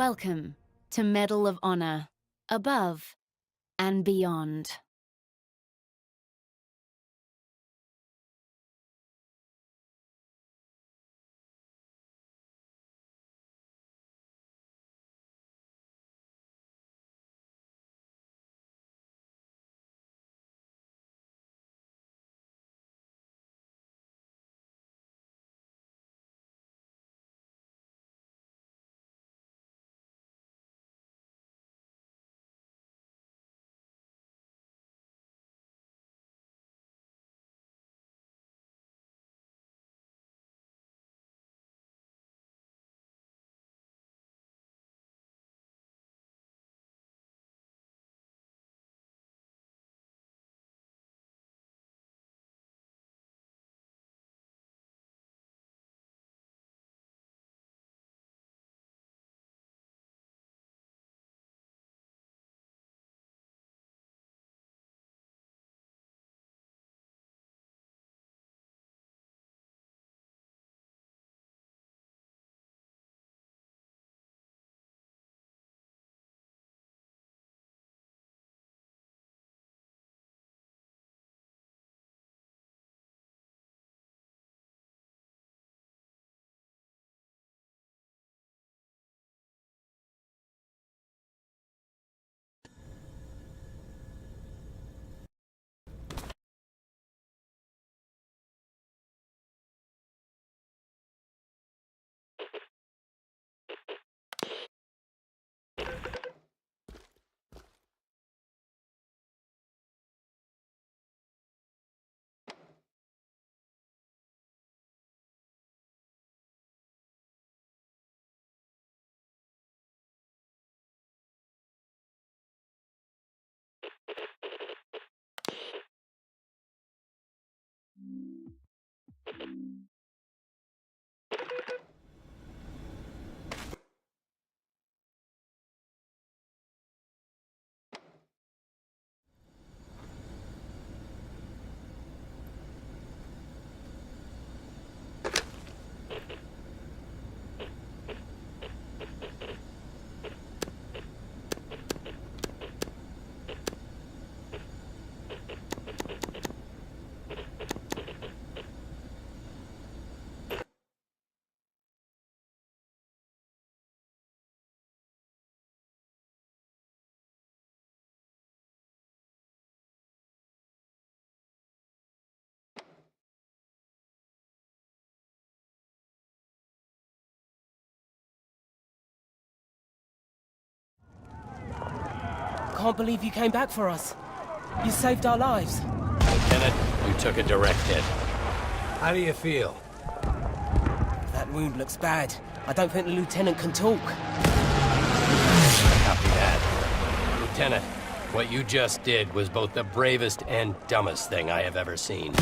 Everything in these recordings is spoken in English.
Welcome to Medal of Honor, above and beyond. Can't believe you came back for us. You saved our lives. Lieutenant, you took a direct hit. How do you feel? That wound looks bad. I don't think the lieutenant can talk. Copy that. Lieutenant, what you just did was both the bravest and dumbest thing I have ever seen.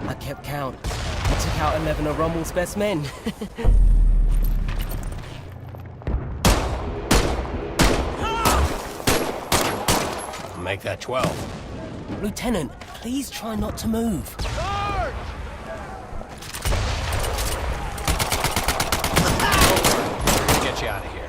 I kept count. I took out 11 of Rommel's best men. Make that 12. Lieutenant, please try not to move. Get you out of here.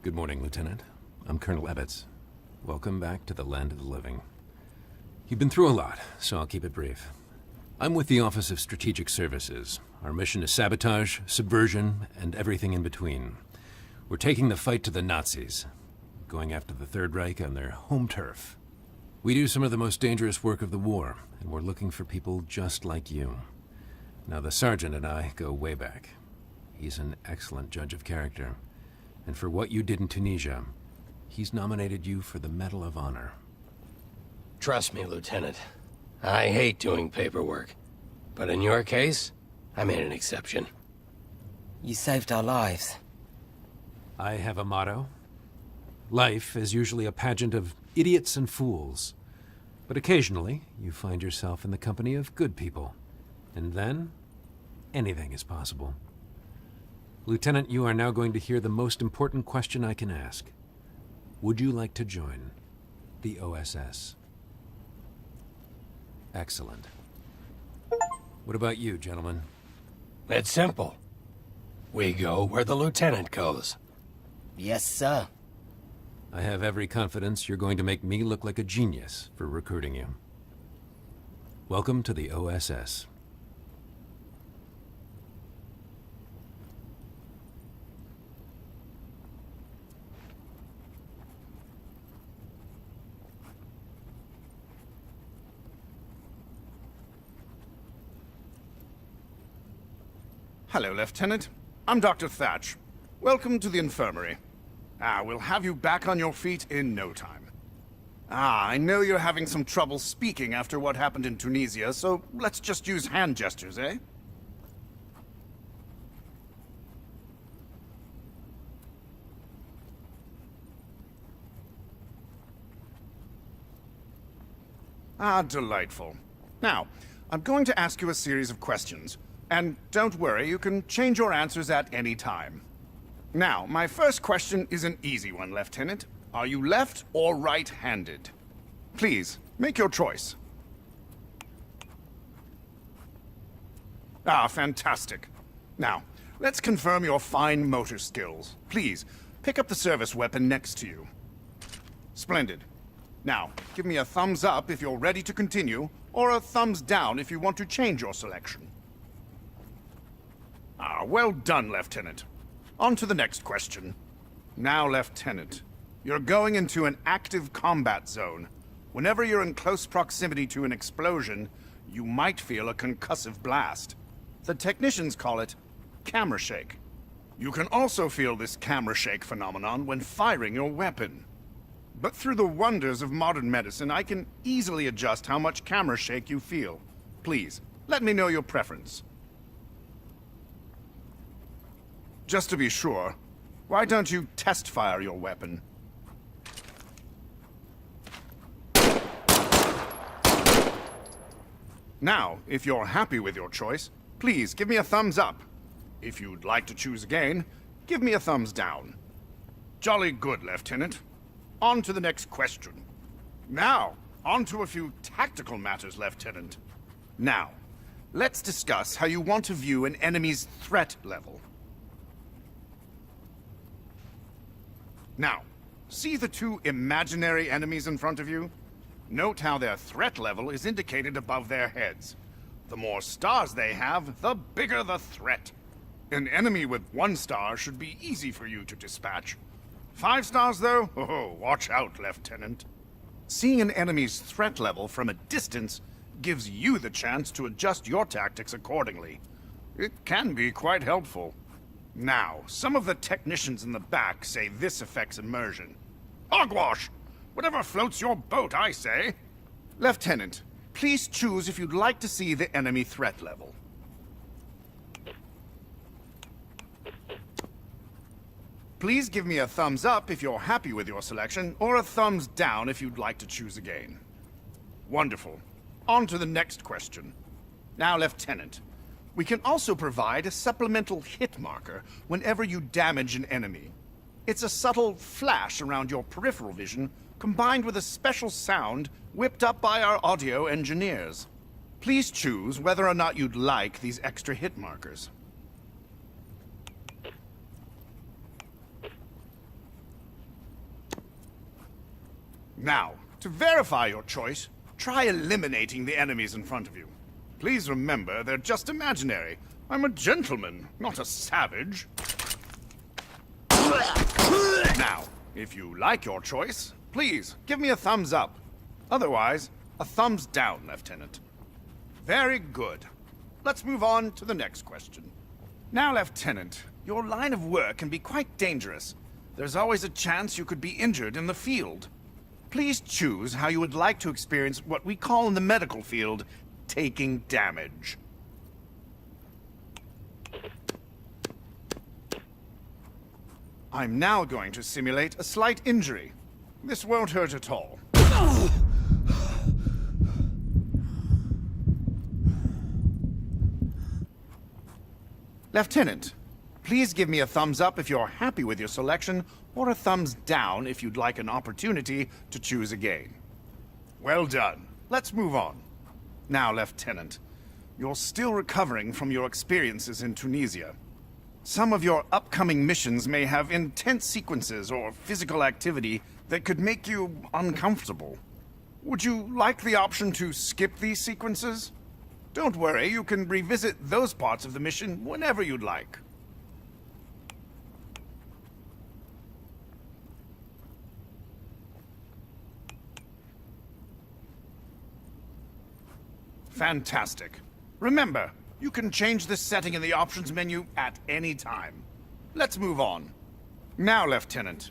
Good morning, Lieutenant. I'm Colonel Ebbets. Welcome back to the land of the living. You've been through a lot, so I'll keep it brief. I'm with the Office of Strategic Services. Our mission is sabotage, subversion, and everything in between. We're taking the fight to the Nazis, going after the Third Reich on their home turf. We do some of the most dangerous work of the war, and we're looking for people just like you. Now, the Sergeant and I go way back. He's an excellent judge of character, and for what you did in Tunisia, he's nominated you for the Medal of Honor. Trust me, Lieutenant. I hate doing paperwork. But in your case, I made an exception. You saved our lives. I have a motto. Life is usually a pageant of idiots and fools. But occasionally, you find yourself in the company of good people. And then, anything is possible. Lieutenant, you are now going to hear the most important question I can ask. Would you like to join the OSS? Excellent. What about you, gentlemen? It's simple. We go where the Lieutenant goes. Yes, sir. I have every confidence you're going to make me look like a genius for recruiting you. Welcome to the OSS. Hello, Lieutenant. I'm Dr. Thatch. Welcome to the infirmary. We'll have you back on your feet in no time. I know you're having some trouble speaking after what happened in Tunisia, so let's just use hand gestures, eh? Delightful. Now, I'm going to ask you a series of questions. And don't worry, you can change your answers at any time. Now, my first question is an easy one, Lieutenant. Are you left or right-handed? Please, make your choice. Fantastic. Now, let's confirm your fine motor skills. Please, pick up the service weapon next to you. Splendid. Now, give me a thumbs up if you're ready to continue, or a thumbs down if you want to change your selection. Well done, Lieutenant. On to the next question. Now, Lieutenant, you're going into an active combat zone. Whenever you're in close proximity to an explosion, you might feel a concussive blast. The technicians call it camera shake. You can also feel this camera shake phenomenon when firing your weapon. But through the wonders of modern medicine, I can easily adjust how much camera shake you feel. Please, let me know your preference. Just to be sure, why don't you test fire your weapon? Now, if you're happy with your choice, please give me a thumbs up. If you'd like to choose again, give me a thumbs down. Jolly good, Lieutenant. On to the next question. Now, on to a few tactical matters, Lieutenant. Now, let's discuss how you want to view an enemy's threat level. Now, see the two imaginary enemies in front of you? Note how their threat level is indicated above their heads. The more stars they have, the bigger the threat. An enemy with 1 star should be easy for you to dispatch. 5 stars, though? Oh, watch out, Lieutenant. Seeing an enemy's threat level from a distance gives you the chance to adjust your tactics accordingly. It can be quite helpful. Now, some of the technicians in the back say this affects immersion. Hogwash! Whatever floats your boat, I say. Lieutenant, please choose if you'd like to see the enemy threat level. Please give me a thumbs up if you're happy with your selection, or a thumbs down if you'd like to choose again. Wonderful. On to the next question. Now, Lieutenant, we can also provide a supplemental hit marker whenever you damage an enemy. It's a subtle flash around your peripheral vision, combined with a special sound whipped up by our audio engineers. Please choose whether or not you'd like these extra hit markers. Now, to verify your choice, try eliminating the enemies in front of you. Please remember, they're just imaginary. I'm a gentleman, not a savage. Now, if you like your choice, please give me a thumbs up. Otherwise, a thumbs down, Lieutenant. Very good. Let's move on to the next question. Now, Lieutenant, your line of work can be quite dangerous. There's always a chance you could be injured in the field. Please choose how you would like to experience what we call in the medical field, taking damage. I'm now going to simulate a slight injury. This won't hurt at all. Lieutenant, please give me a thumbs up if you're happy with your selection, or a thumbs down if you'd like an opportunity to choose again. Well done. Let's move on. Now, Lieutenant, you're still recovering from your experiences in Tunisia. Some of your upcoming missions may have intense sequences or physical activity that could make you uncomfortable. Would you like the option to skip these sequences? Don't worry, you can revisit those parts of the mission whenever you'd like. Fantastic. Remember, you can change this setting in the options menu at any time. Let's move on. Now, Lieutenant,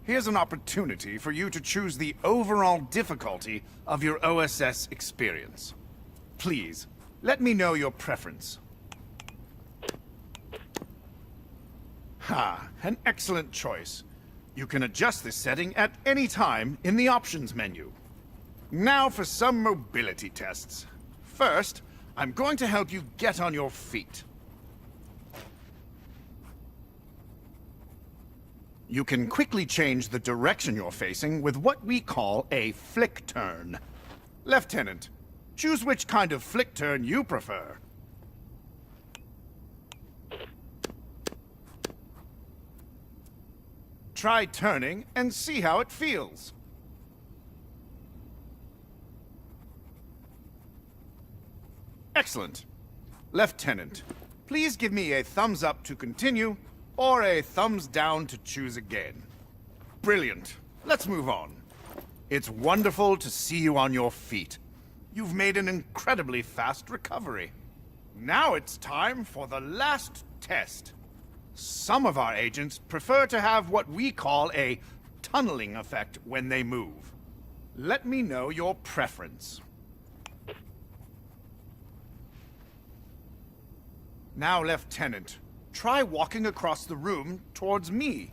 here's an opportunity for you to choose the overall difficulty of your OSS experience. Please, let me know your preference. An excellent choice. You can adjust this setting at any time in the options menu. Now for some mobility tests. First, I'm going to help you get on your feet. You can quickly change the direction you're facing with what we call a flick turn. Lieutenant, choose which kind of flick turn you prefer. Try turning and see how it feels. Excellent. Lieutenant, please give me a thumbs up to continue, or a thumbs down to choose again. Brilliant. Let's move on. It's wonderful to see you on your feet. You've made an incredibly fast recovery. Now it's time for the last test. Some of our agents prefer to have what we call a tunneling effect when they move. Let me know your preference. Now, Lieutenant, try walking across the room towards me.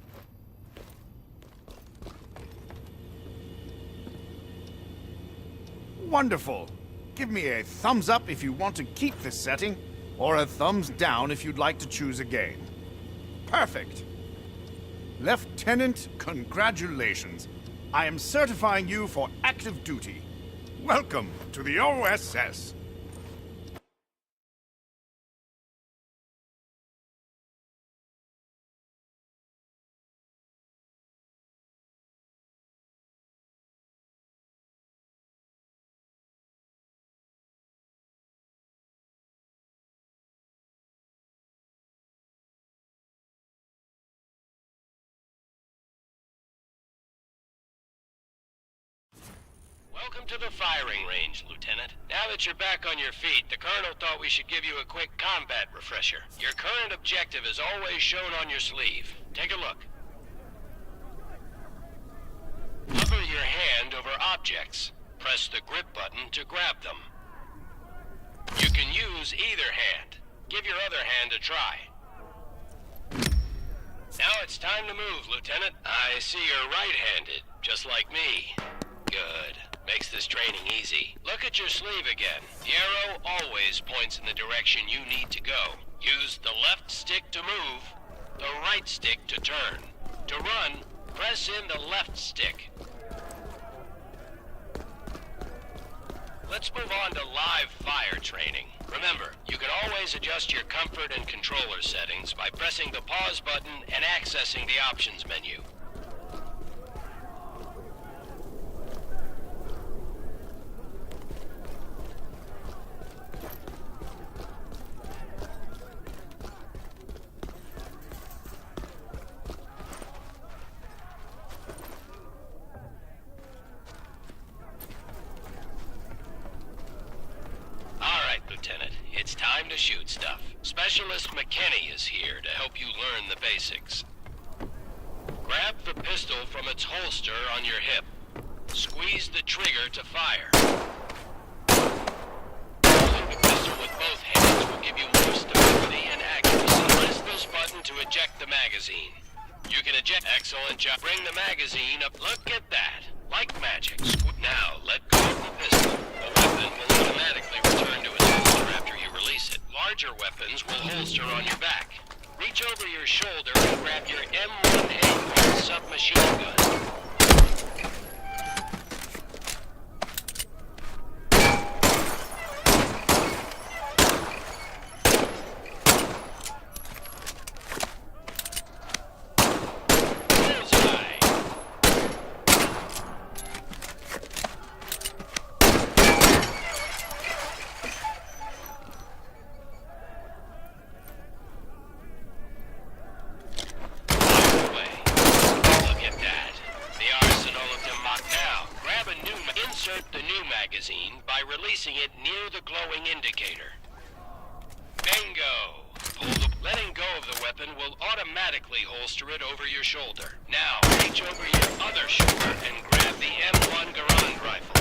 Wonderful. Give me a thumbs up if you want to keep this setting, or a thumbs down if you'd like to choose again. Perfect. Lieutenant, congratulations. I am certifying you for active duty. Welcome to the OSS. Welcome to the firing range, Lieutenant. Now that you're back on your feet, the Colonel thought we should give you a quick combat refresher. Your current objective is always shown on your sleeve. Take a look. Hover your hand over objects. Press the grip button to grab them. You can use either hand. Give your other hand a try. Now it's time to move, Lieutenant. I see you're right-handed, just like me. Good. Makes this training easy. Look at your sleeve again. The arrow always points in the direction you need to go. Use the left stick to move, the right stick to turn. To run, press in the left stick. Let's move on to live fire training. Remember, you can always adjust your comfort and controller settings by pressing the pause button and accessing the options menu. crapshoot stuff. Specialist McKinney is here to help you learn the basics. Grab the pistol from its holster on your hip. Squeeze the trigger to fire. Holding the pistol with both hands will give you more stability and accuracy. Press this button to eject the magazine. You can eject. Excellent job. Bring the magazine up. Look at that. Like magic. Now, let go of the pistol. The weapon will automatically return to its holster after you release it. Larger weapons will holster on your back. Reach over your shoulder and grab your M1A1 submachine gun. Insert the new magazine by releasing it near the glowing indicator. Bingo! Letting go of the weapon will automatically holster it over your shoulder. Now, reach over your other shoulder and grab the M1 Garand rifle.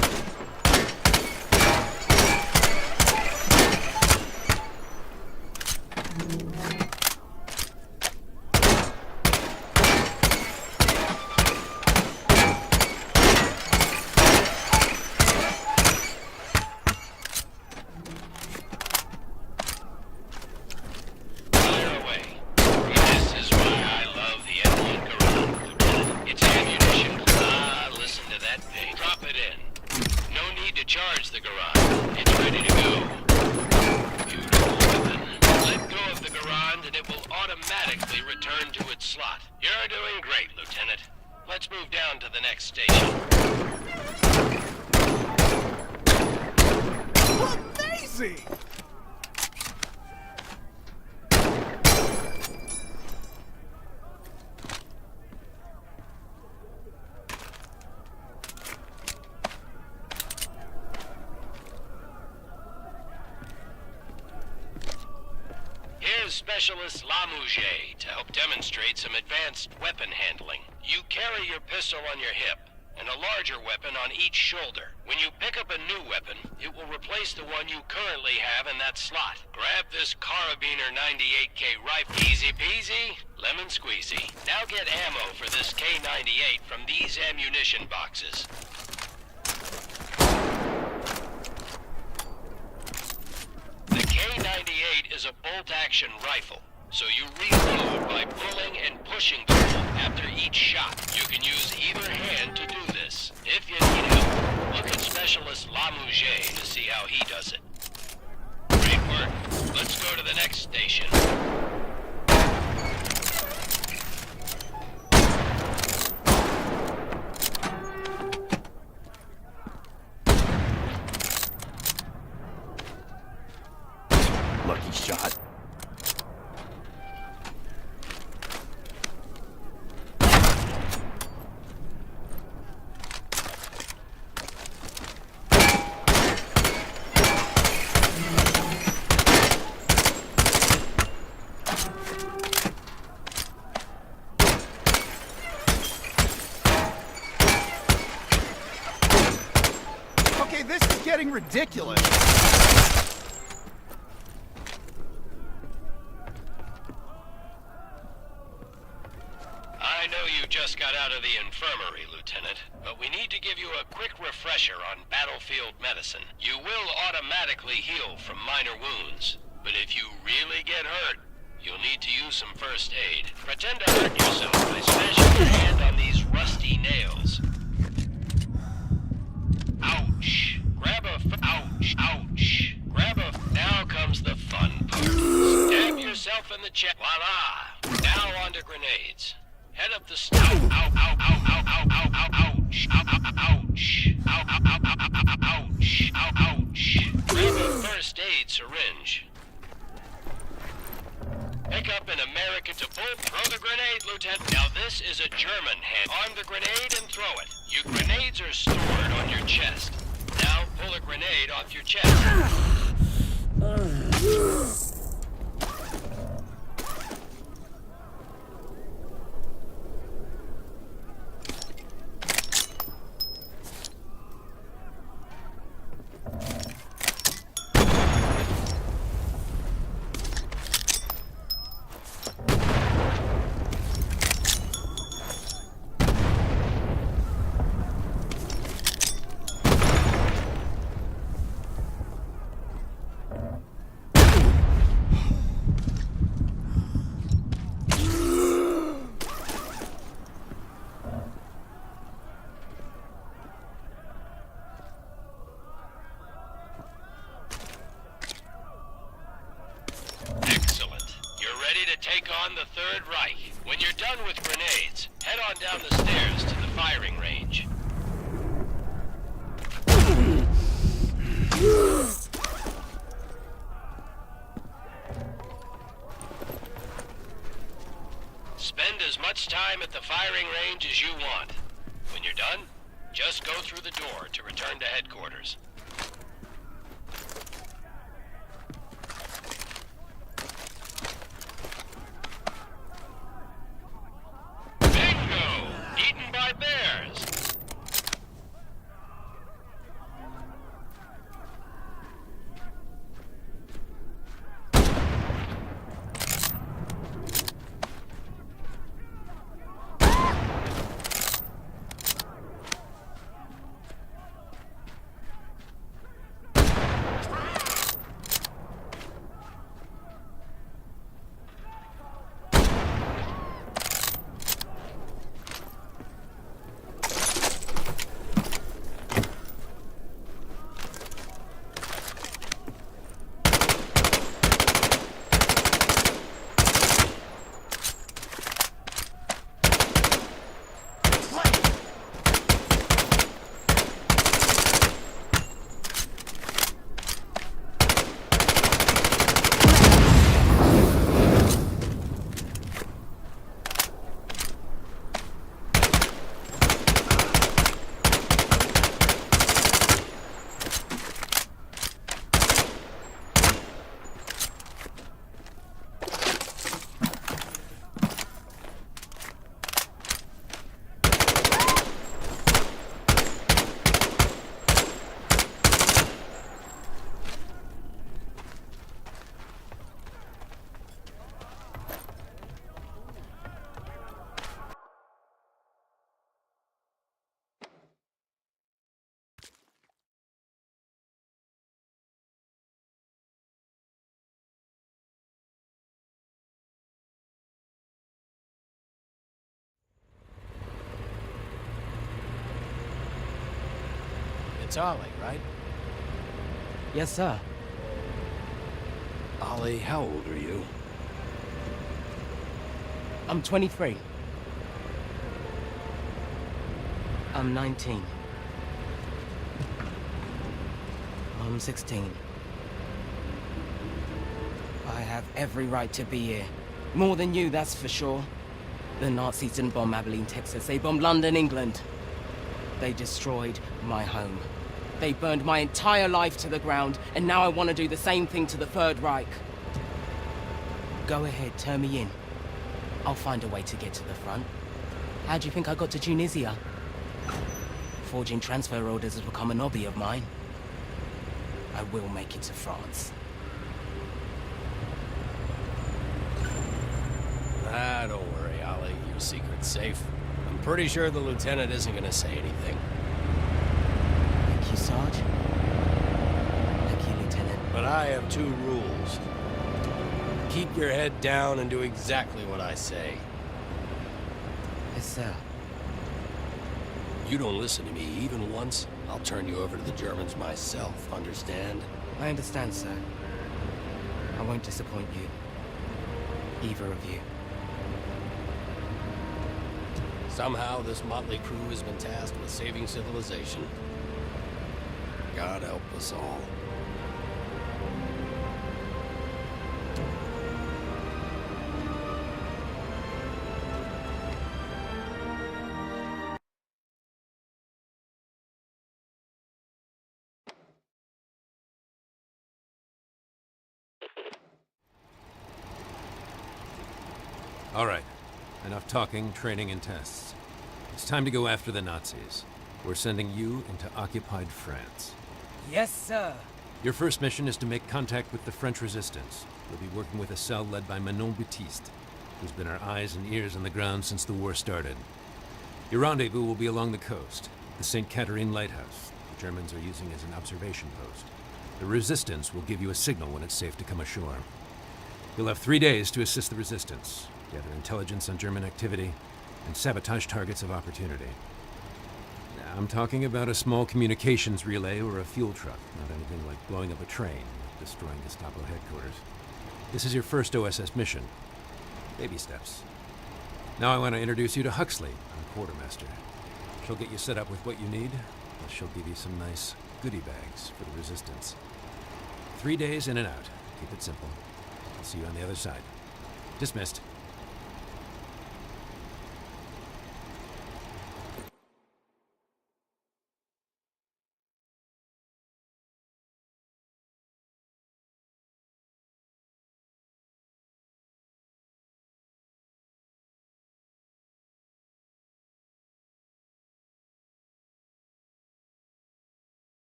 Charge the Garand. It's ready to go. Beautiful weapon. Let go of the Garand and it will automatically return to its slot. You're doing great, Lieutenant. Let's move down to the next station. Amazing! Here's Specialist Lamouche to help demonstrate some advanced weapon handling. You carry your pistol on your hip and a larger weapon on each shoulder. When you pick up a new weapon, it will replace the one you currently have in that slot. Grab this Carabiner 98K rifle. Easy peasy, lemon squeezy. Now get ammo for this K98 from these ammunition boxes. The K98 is a bolt-action rifle, so you reload by pulling and pushing the bolt after each shot. You can use either hand to do this. If you need help, look at Specialist Lamouche to see how he does it. Great work. Let's go to the next station. Lucky shot. Okay, this is getting ridiculous. I know you just got out of the infirmary, Lieutenant, but we need to give you a quick refresher on battlefield medicine. You will automatically heal from minor wounds, but if you really get hurt, you'll need to use some first aid. Pretend to hurt yourself by smashing your hand on these rusty nails. Ouch. Ouch. Ouch. Now comes the fun part. Stab yourself in the chest. Voila. Now on to grenades. Head up the ouch, ow, ow, ow, ow, ow, ow, ow, ouch, ow, ow, ow, ouch, ow, ow, ow, ow, ow, ow, ouch, ow, ouch. Grab a first aid syringe. Pick up an American to pull. Throw the grenade, Lieutenant. Now this is a German hand. Arm the grenade and throw it. Your grenades are stored on your chest. Now pull a grenade off your chest. firing range as you want. When you're done, just go through the door to return to headquarters. Bingo! Eaten by bears! It's Ollie, right? Yes, sir. Ollie, how old are you? I'm 23. I'm 19. I'm 16. I have every right to be here. More than you, that's for sure. The Nazis didn't bomb Abilene, Texas. They bombed London, England. They destroyed my home. They burned my entire life to the ground, and now I want to do the same thing to the Third Reich. Go ahead, turn me in. I'll find a way to get to the front. How do you think I got to Tunisia? Forging transfer orders has become a hobby of mine. I will make it to France. Ah, don't worry, Ollie. Your secret's safe. I'm pretty sure the lieutenant isn't gonna say anything. Thank you, Sarge. Thank you, Lieutenant. But I have two rules. Keep your head down and do exactly what I say. Yes, sir. You don't listen to me even once, I'll turn you over to the Germans myself, understand? I understand, sir. I won't disappoint you. Either of you. Somehow this motley crew has been tasked with saving civilization. God help us all. All right. Enough talking, training, and tests. It's time to go after the Nazis. We're sending you into occupied France. Yes, sir. Your first mission is to make contact with the French resistance. You'll be working with a cell led by Manon Baptiste, who's been our eyes and ears on the ground since the war started. Your rendezvous will be along the coast, the St. Catherine Lighthouse. The Germans are using as an observation post. The resistance will give you a signal when it's safe to come ashore. You'll have 3 days to assist the resistance, gather intelligence on German activity, and sabotage targets of opportunity. Now, I'm talking about a small communications relay or a fuel truck, not anything like blowing up a train or destroying Gestapo headquarters. This is your first OSS mission. Baby steps. Now I want to introduce you to Huxley, our quartermaster. She'll get you set up with what you need, plus she'll give you some nice goodie bags for the resistance. 3 days in and out. Keep it simple. I'll see you on the other side. Dismissed.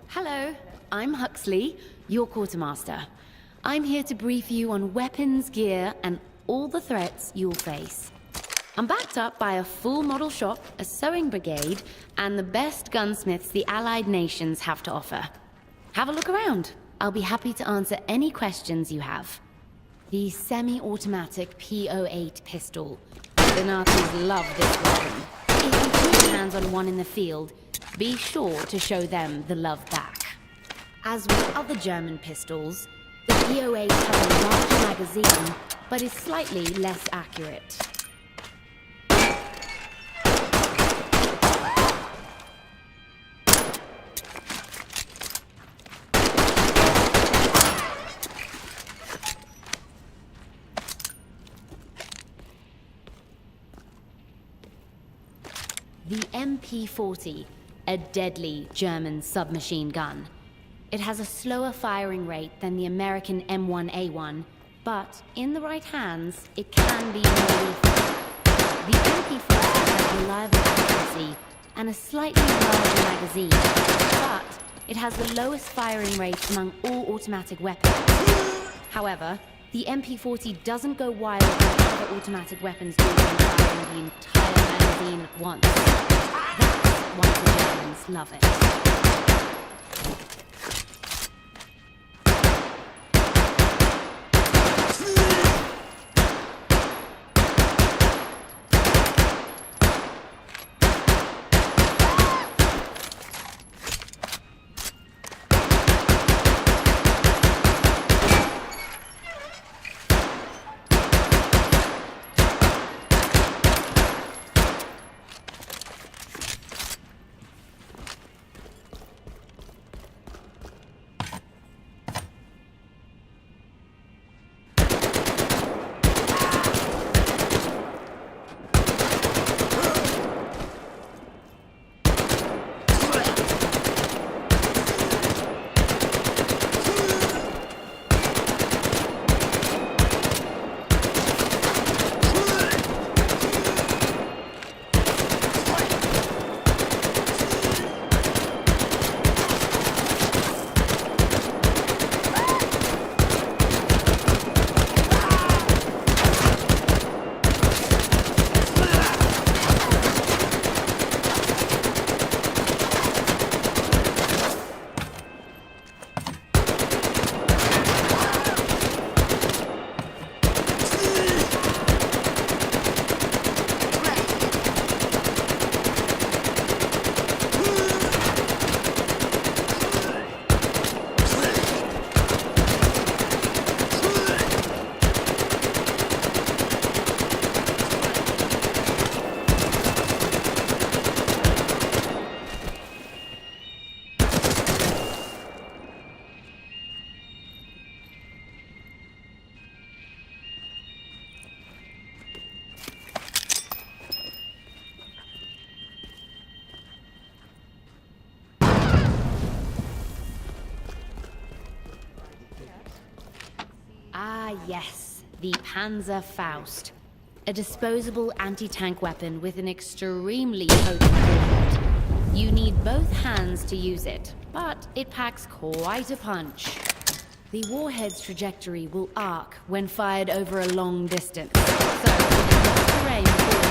Hello, I'm Huxley, your quartermaster. I'm here to brief you on weapons, gear, and all the threats you'll face. I'm backed up by a full model shop, a sewing brigade, and the best gunsmiths the Allied nations have to offer. Have a look around. I'll be happy to answer any questions you have. The semi-automatic P08 pistol. The Nazis love this weapon. If you put your hands on one in the field, be sure to show them the love back. As with other German pistols, the P08 has a larger magazine, but is slightly less accurate. The MP40, a deadly German submachine gun. It has a slower firing rate than the American M1A1, but in the right hands, it can be more lethal. The MP40 has reliable accuracy and a slightly larger magazine, but it has the lowest firing rate among all automatic weapons. However, the MP40 doesn't go wild like other automatic weapons do when firing the entire magazine at once. That's why the Germans love it. Ah, yes, the Panzer Faust. A disposable anti-tank weapon with an extremely potent warhead. You need both hands to use it, but it packs quite a punch. The warhead's trajectory will arc when fired over a long distance, so it's terrain forward.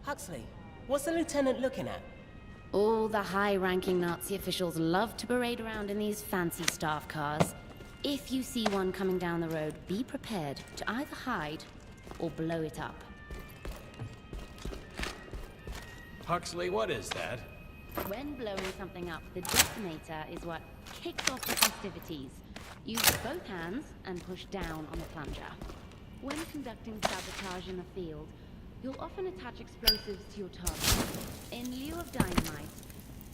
Huxley, what's the lieutenant looking at? All the high-ranking Nazi officials love to parade around in these fancy staff cars. If you see one coming down the road, be prepared to either hide or blow it up. Huxley, what is that? When blowing something up, the detonator is what kicks off the festivities. Use both hands and push down on the plunger. When conducting sabotage in the field, you'll often attach explosives to your target. In lieu of dynamite,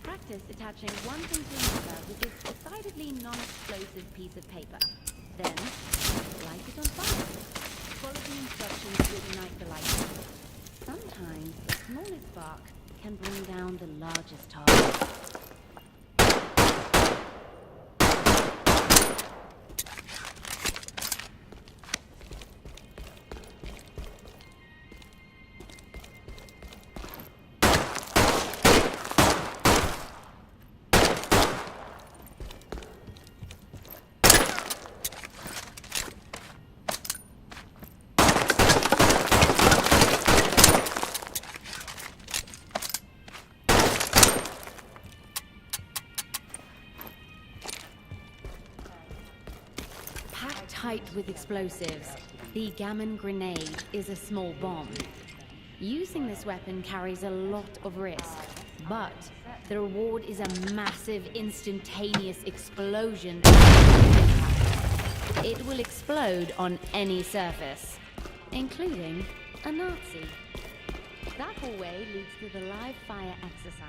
practice attaching one thing to another with this decidedly non-explosive piece of paper. Then, light it on fire. Follow the instructions to ignite the light. Sometimes the smallest spark can bring down the largest target. Tight with explosives, the gammon grenade is a small bomb. Using this weapon carries a lot of risk, but the reward is a massive instantaneous explosion. It will explode on any surface, including a Nazi. That hallway leads to the live fire exercise.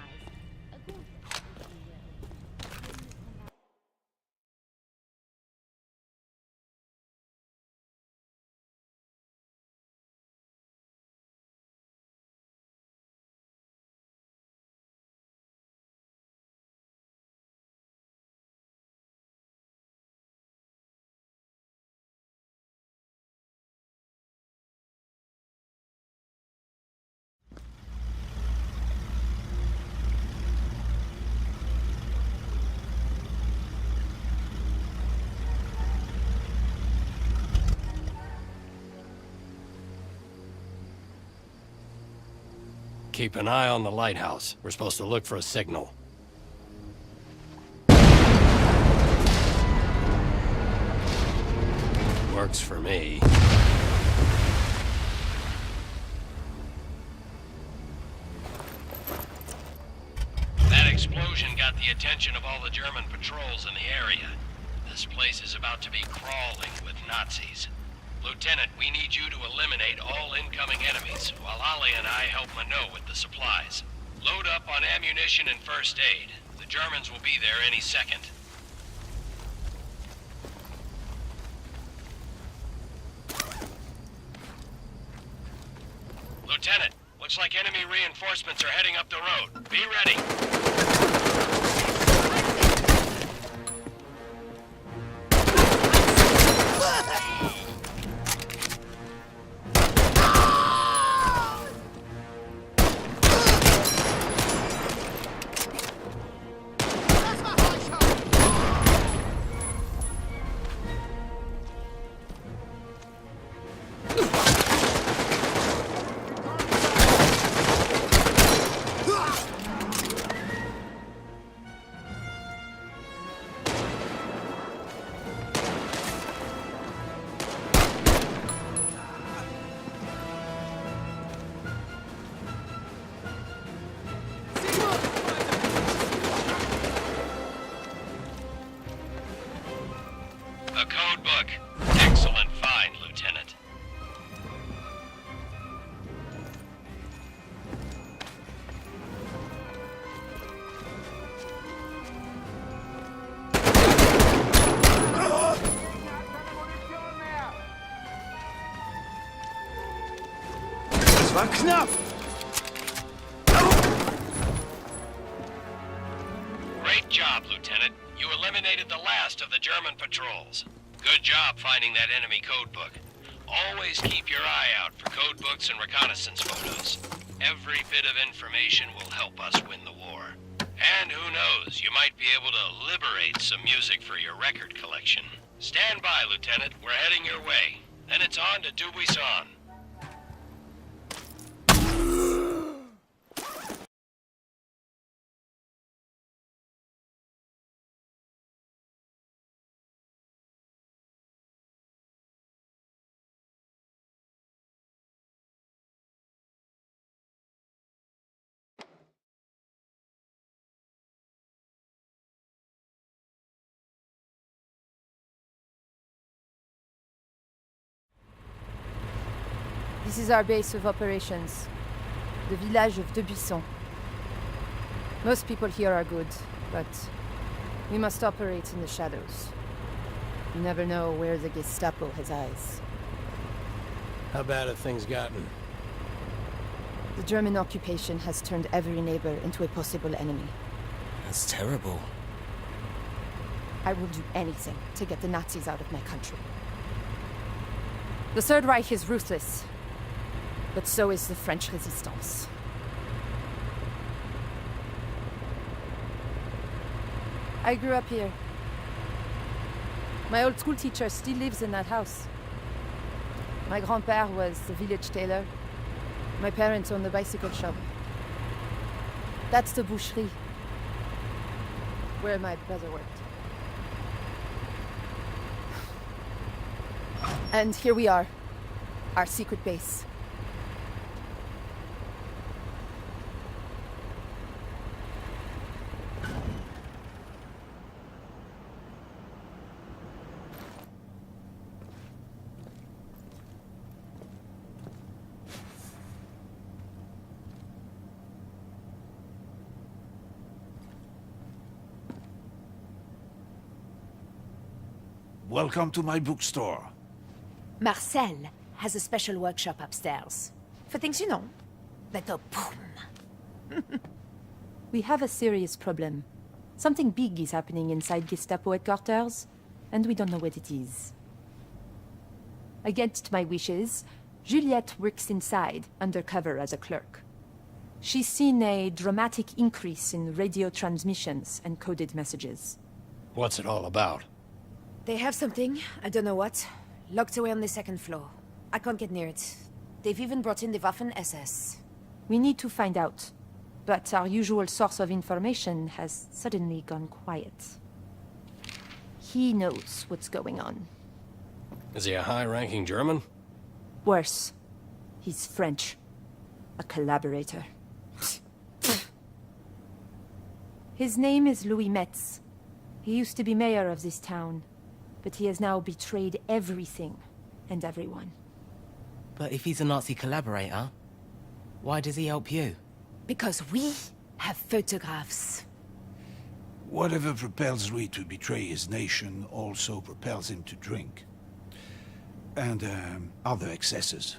Keep an eye on the lighthouse. We're supposed to look for a signal. Works for me. That explosion got the attention of all the German patrols in the area. This place is about to be crawling with Nazis. Lieutenant, we need you to eliminate all incoming enemies, while Ali and I help Minot with the supplies. Load up on ammunition and first aid. The Germans will be there any second. Lieutenant, looks like enemy reinforcements are heading up the road. Be ready. A code book. Excellent find, Lieutenant. Das war knapp! Great job, Lieutenant. You eliminated the last of the German patrols. Good job finding that enemy code book. Always keep your eye out for code books and reconnaissance photos. Every bit of information will help us win the war. And who knows, you might be able to liberate some music for your record collection. Stand by, Lieutenant. We're heading your way. Then it's on to Dubuisson. The This is our base of operations. The village of Debuisson. Most people here are good, but we must operate in the shadows. You never know where the Gestapo has eyes. How bad have things gotten? The German occupation has turned every neighbor into a possible enemy. That's terrible. I will do anything to get the Nazis out of my country. The Third Reich is ruthless, but so is the French resistance. I grew up here. My old school teacher still lives in that house. My grand-père was the village tailor. My parents owned the bicycle shop. That's the boucherie, where my brother worked. And here we are, our secret base. Welcome to my bookstore. Marcel has a special workshop upstairs. For things you know, that go boom. We have a serious problem. Something big is happening inside Gestapo headquarters, and we don't know what it is. Against my wishes, Juliette works inside, undercover as a clerk. She's seen a dramatic increase in radio transmissions and coded messages. What's it all about? They have something, I don't know what, locked away on the second floor. I can't get near it. They've even brought in the Waffen-SS. We need to find out, but our usual source of information has suddenly gone quiet. He knows what's going on. Is he a high-ranking German? Worse, he's French. A collaborator. His name is Louis Metz. He used to be mayor of this town, but he has now betrayed everything and everyone. But if he's a Nazi collaborator, why does he help you? Because we have photographs. Whatever propels Louis to betray his nation also propels him to drink. And other excesses.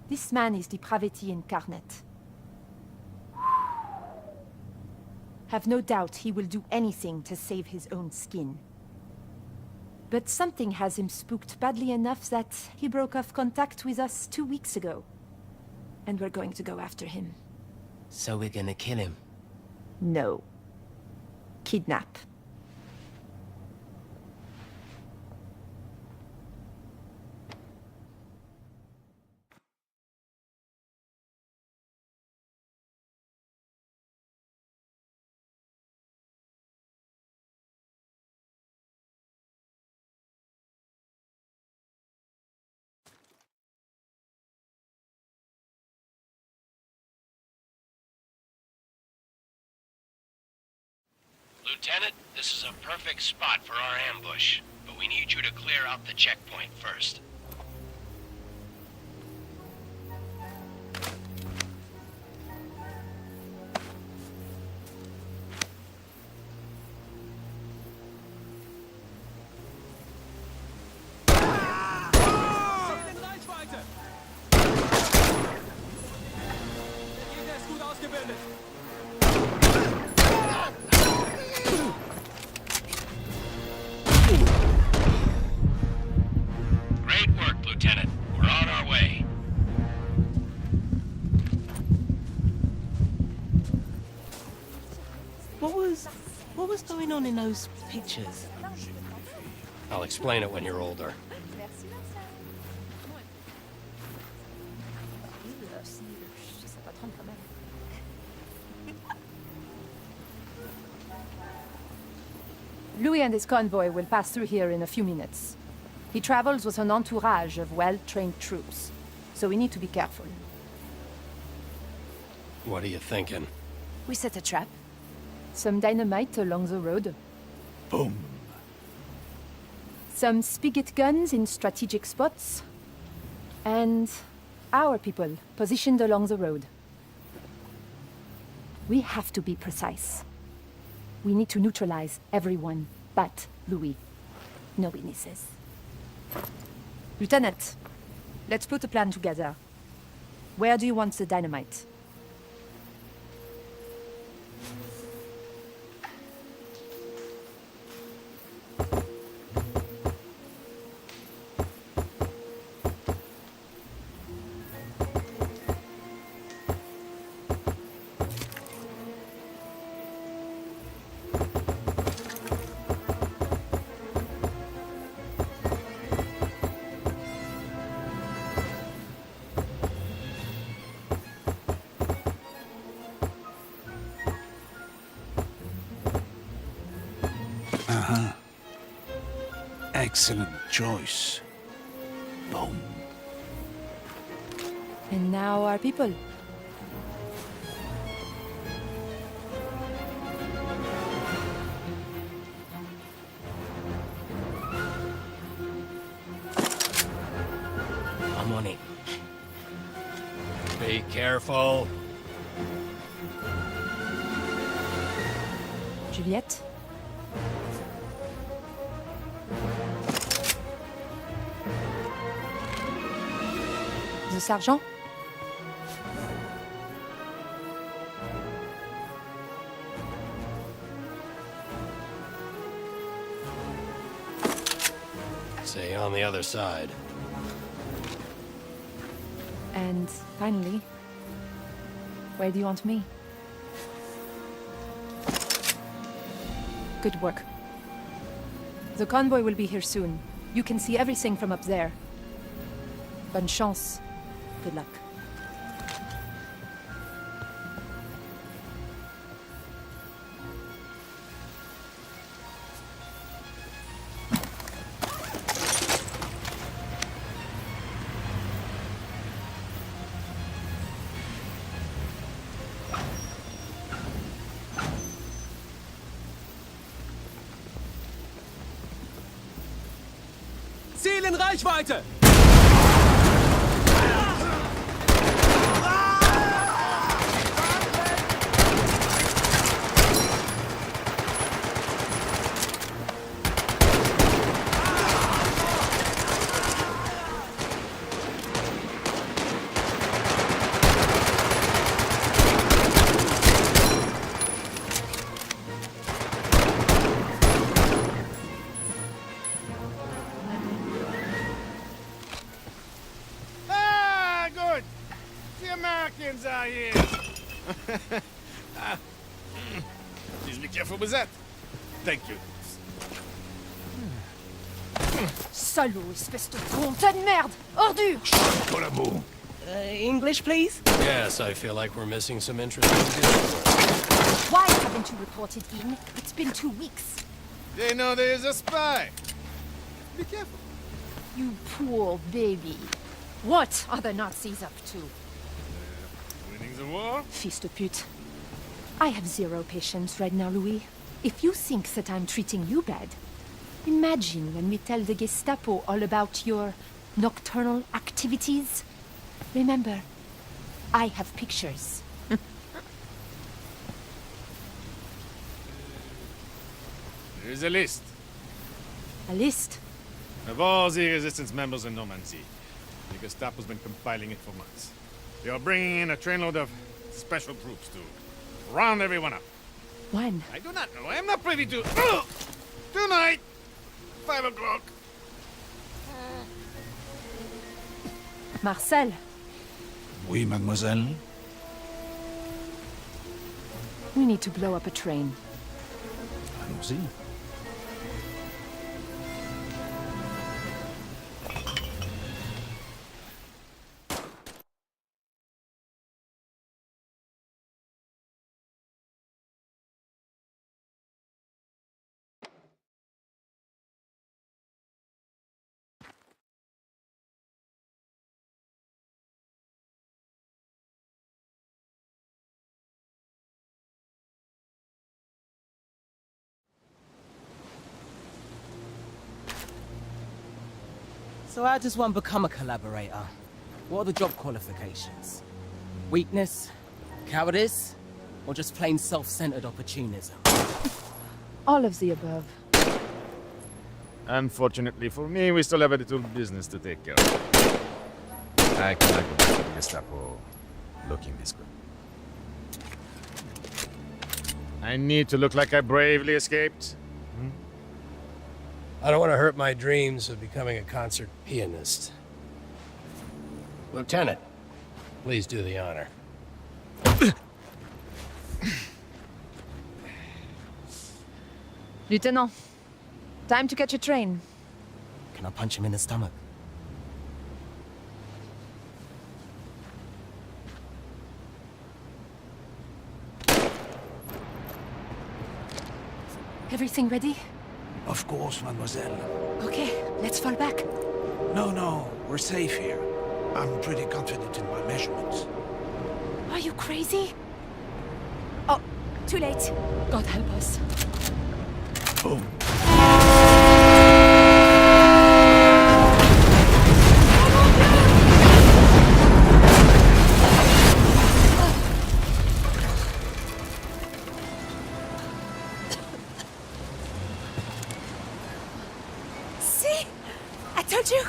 This man is depravity incarnate. Have no doubt he will do anything to save his own skin. But something has him spooked badly enough that he broke off contact with us 2 weeks ago. And we're going to go after him. So we're gonna kill him? No. Kidnap. Lieutenant, this is a perfect spot for our ambush, but we need you to clear out the checkpoint first. Great work, Lieutenant. We're on our way. What was going on in those pictures? I'll explain it when you're older. Louis and his convoy will pass through here in a few minutes. He travels with an entourage of well-trained troops, so we need to be careful. What are you thinking? We set a trap. Some dynamite along the road. Boom. Some spigot guns in strategic spots. And our people positioned along the road. We have to be precise. We need to neutralize everyone but Louis. No witnesses. Lieutenant, let's put a plan together. Where do you want the dynamite? Excellent choice. Boom. And now our people. I'm on it. Be careful. Juliette? The sergeant? Say on the other side. And finally, where do you want me? Good work. The convoy will be here soon. You can see everything from up there. Bonne chance. Good luck. Ziel in Reichweite! Americans are here. Please be careful with that. Thank you. Salaud, espèce de con, tas de merde! Ordure! Collabo. English, please? Yes, I feel like we're missing some interesting details. Why haven't you reported in? It's been 2 weeks. They know there is a spy. Be careful. You poor baby. What are the Nazis up to? Winning the war? Fils de pute. I have zero patience right now, Louis. If you think that I'm treating you bad, imagine when we tell the Gestapo all about your nocturnal activities. Remember, I have pictures. There is a list A list? of all the resistance members in Normandy. The Gestapo's been compiling it for months. They are bringing in a trainload of special troops to round everyone up. When? I do not know. I am not privy to... Tonight, 5 o'clock. Marcel, Oui, mademoiselle. we need to blow up a train. Allons-y. So how does one become a collaborator? What are the job qualifications? Weakness? Cowardice? Or just plain self-centered opportunism? All of the above. Unfortunately for me, we still have a little business to take care of. I cannot go back to the Gestapo looking this good. I need to look like I bravely escaped. I don't want to hurt my dreams of becoming a concert pianist. Lieutenant, please do the honor. Lieutenant, time to catch a train. Can I punch him in the stomach? Everything ready? Of course, mademoiselle. Okay, let's fall back. No, we're safe here. I'm pretty confident in my measurements. Are you crazy? Oh, too late. God help us. Boom. See? I told you.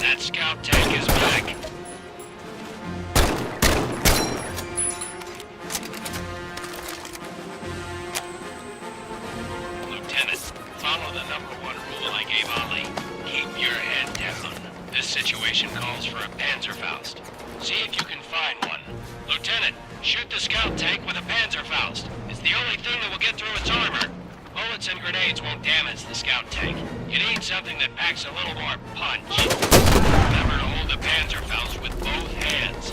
That scout tank is back. Lieutenant, follow the #1 rule. situation calls for a Panzerfaust. See if you can find one. Lieutenant, shoot the scout tank with a Panzerfaust. It's the only thing that will get through its armor. Bullets and grenades won't damage the scout tank. You need something that packs a little more punch. Remember to hold the Panzerfaust with both hands.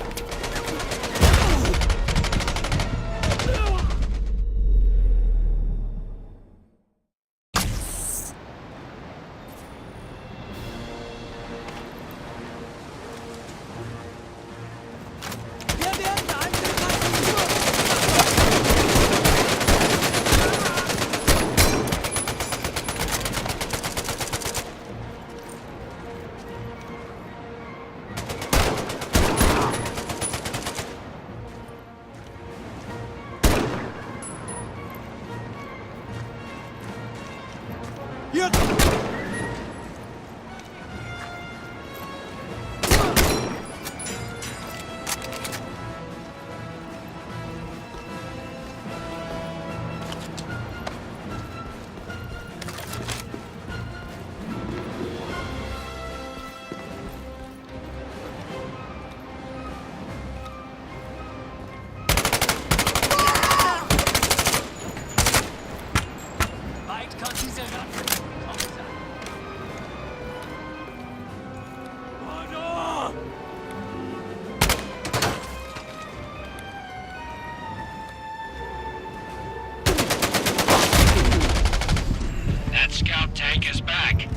That scout tank is back.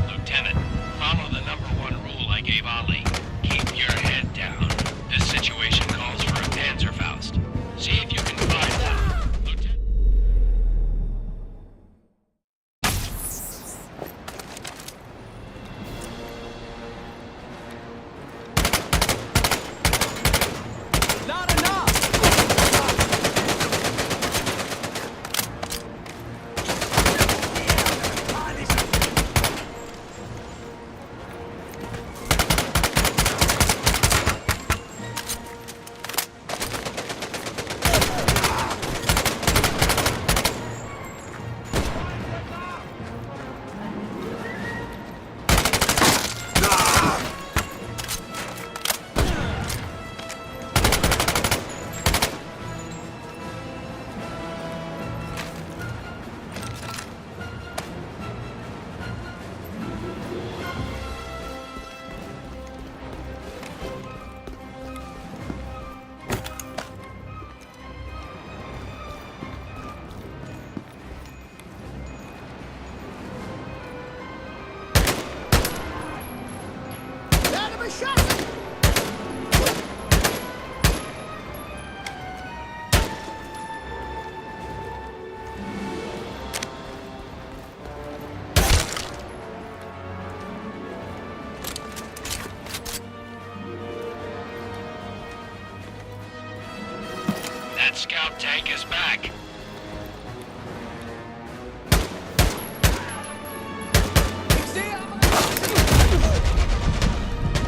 Lieutenant, follow the #1 rule I gave Ali. Keep your head down. This situation calls for a Panzerfaust. See if you can find one. Lieutenant. That scout tank is back.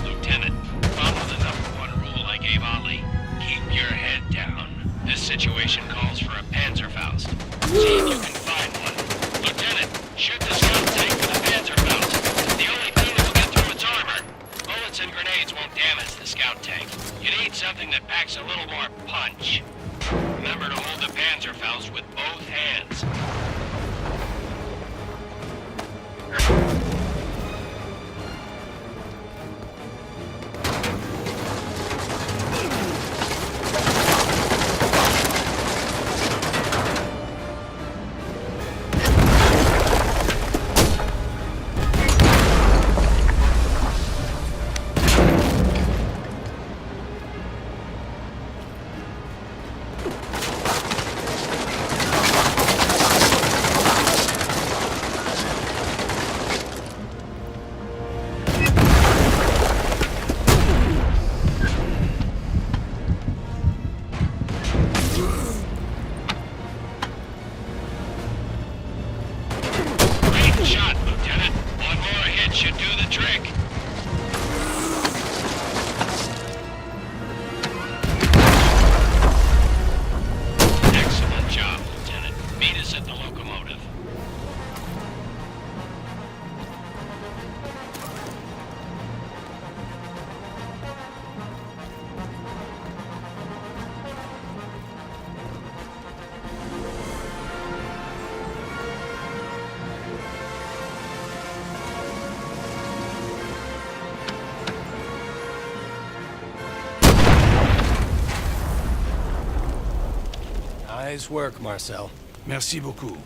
Lieutenant, follow the #1 rule I gave Ali. Keep your head down. This situation calls for a Panzerfaust. See if you can find one. Lieutenant, shoot the scout tank with a Panzerfaust. It's the only thing that will get through its armor. Bullets and grenades won't damage the scout tank. You need something that packs a little more punch. Remember to hold the Panzerfaust with both hands. Nice work, Marcel. Merci beaucoup.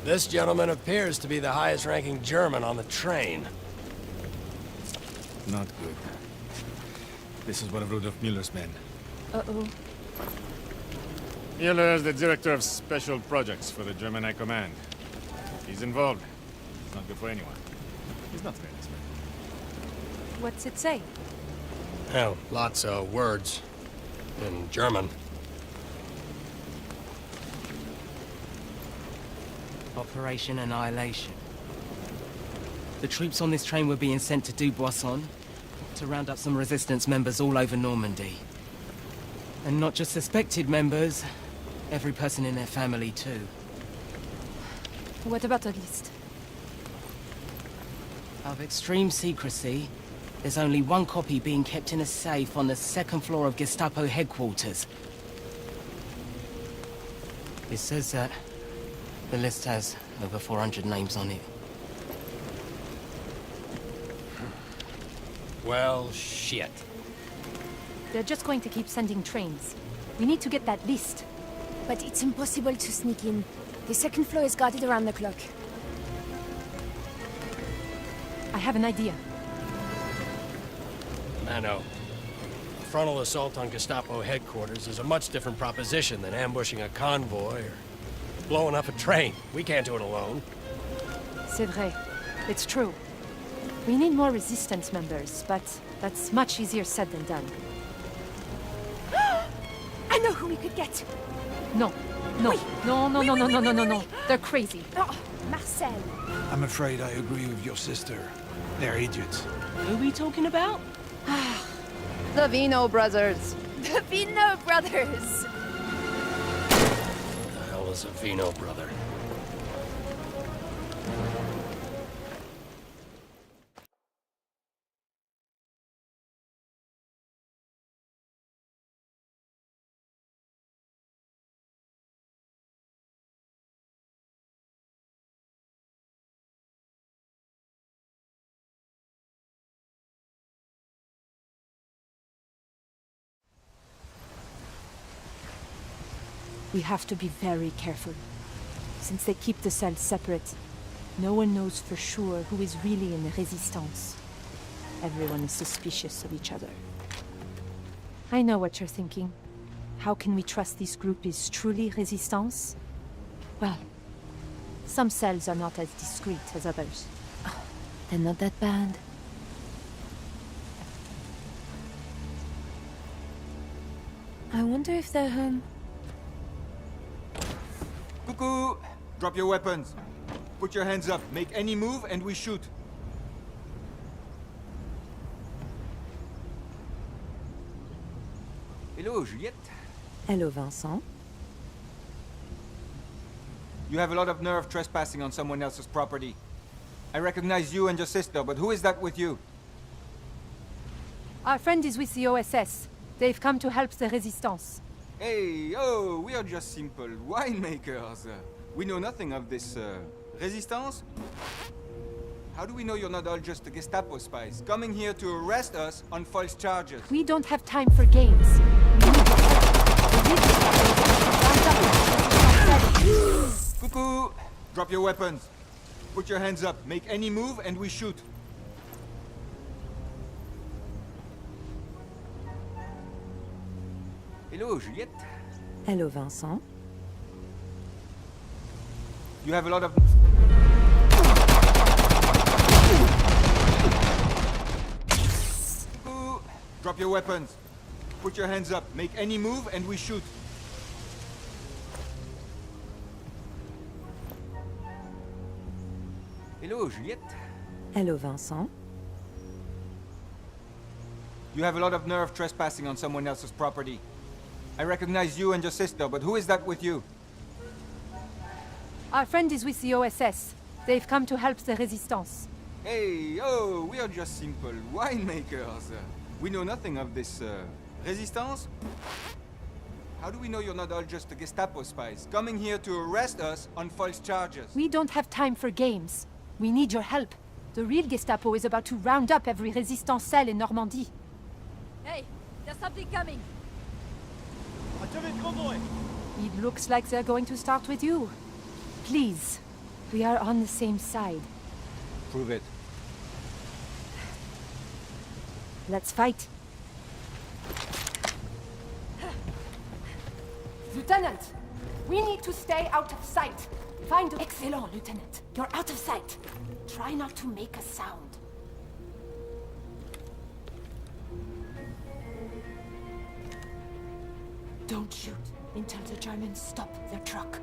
This gentleman appears to be the highest-ranking German on the train. Not good. This is one of Rudolf Müller's men. Uh-oh. Müller is the director of special projects for the German High Command. He's involved. It's not good for anyone. He's not very nice man. What's it say? Well, lots of words in German. Operation Annihilation. The troops on this train were being sent to Dubuisson to round up some resistance members all over Normandy. And not just suspected members, every person in their family too. What about the list? Of extreme secrecy, there's only one copy being kept in a safe on the second floor of Gestapo headquarters. It says that the list has over 400 names on it. Well, shit. They're just going to keep sending trains. We need to get that list. But it's impossible to sneak in. The second floor is guarded around the clock. I have an idea. Mano, a frontal assault on Gestapo headquarters is a much different proposition than ambushing a convoy or blowing up a train. We can't do it alone. C'est vrai. It's true. We need more resistance members, but that's much easier said than done. I know who we could get! No. No. Oui. No, no, Oui, no, oui, no, oui, no, oui, no, no, oui, no. oui. They're crazy. Oh, Marcel. I'm afraid I agree with your sister. They're idiots. Who are we talking about? The Vino brothers. The Vino brothers! What the hell is a Vino brother? We have to be very careful. Since they keep the cells separate, no one knows for sure who is really in the Resistance. Everyone is suspicious of each other. I know what you're thinking. How can we trust this group is truly Resistance? Well, some cells are not as discreet as others. They're not that bad. I wonder if they're home. Cuckoo! Drop your weapons. Put your hands up. Make any move and we shoot. Hello, Juliette. Hello, Vincent. You have a lot of nerve trespassing on someone else's property. I recognize you and your sister, but who is that with you? Our friend is with the OSS. They've come to help the Resistance. Hey, oh, we are just simple winemakers. We know nothing of this, resistance? How do we know you're not all just Gestapo spies, coming here to arrest us on false charges? We don't have time for games. We need your help. Cuckoo! Drop your weapons. Put your hands up. Make any move and we shoot. Hello, Juliette. Hello, Vincent. You have a lot of... Cuckoo! Drop your weapons. Put your hands up. Make any move and we shoot. Hello, Juliette. Hello, Vincent. You have a lot of nerve trespassing on someone else's property. I recognize you and your sister, but who is that with you? Our friend is with the OSS. They've come to help the Resistance. Hey, oh, we are just simple winemakers. We know nothing of this, resistance? How do we know you're not all just Gestapo spies, coming here to arrest us on false charges? We don't have time for games. We need your help. The real Gestapo is about to round up every Resistance cell in Normandy. Hey, there's something coming. It looks like they're going to start with you. Please, we are on the same side. Prove it. Let's fight. Lieutenant! We need to stay out of sight. Find... Excellent, Lieutenant. You're out of sight. Try not to make a sound. Don't shoot until the Germans stop their truck.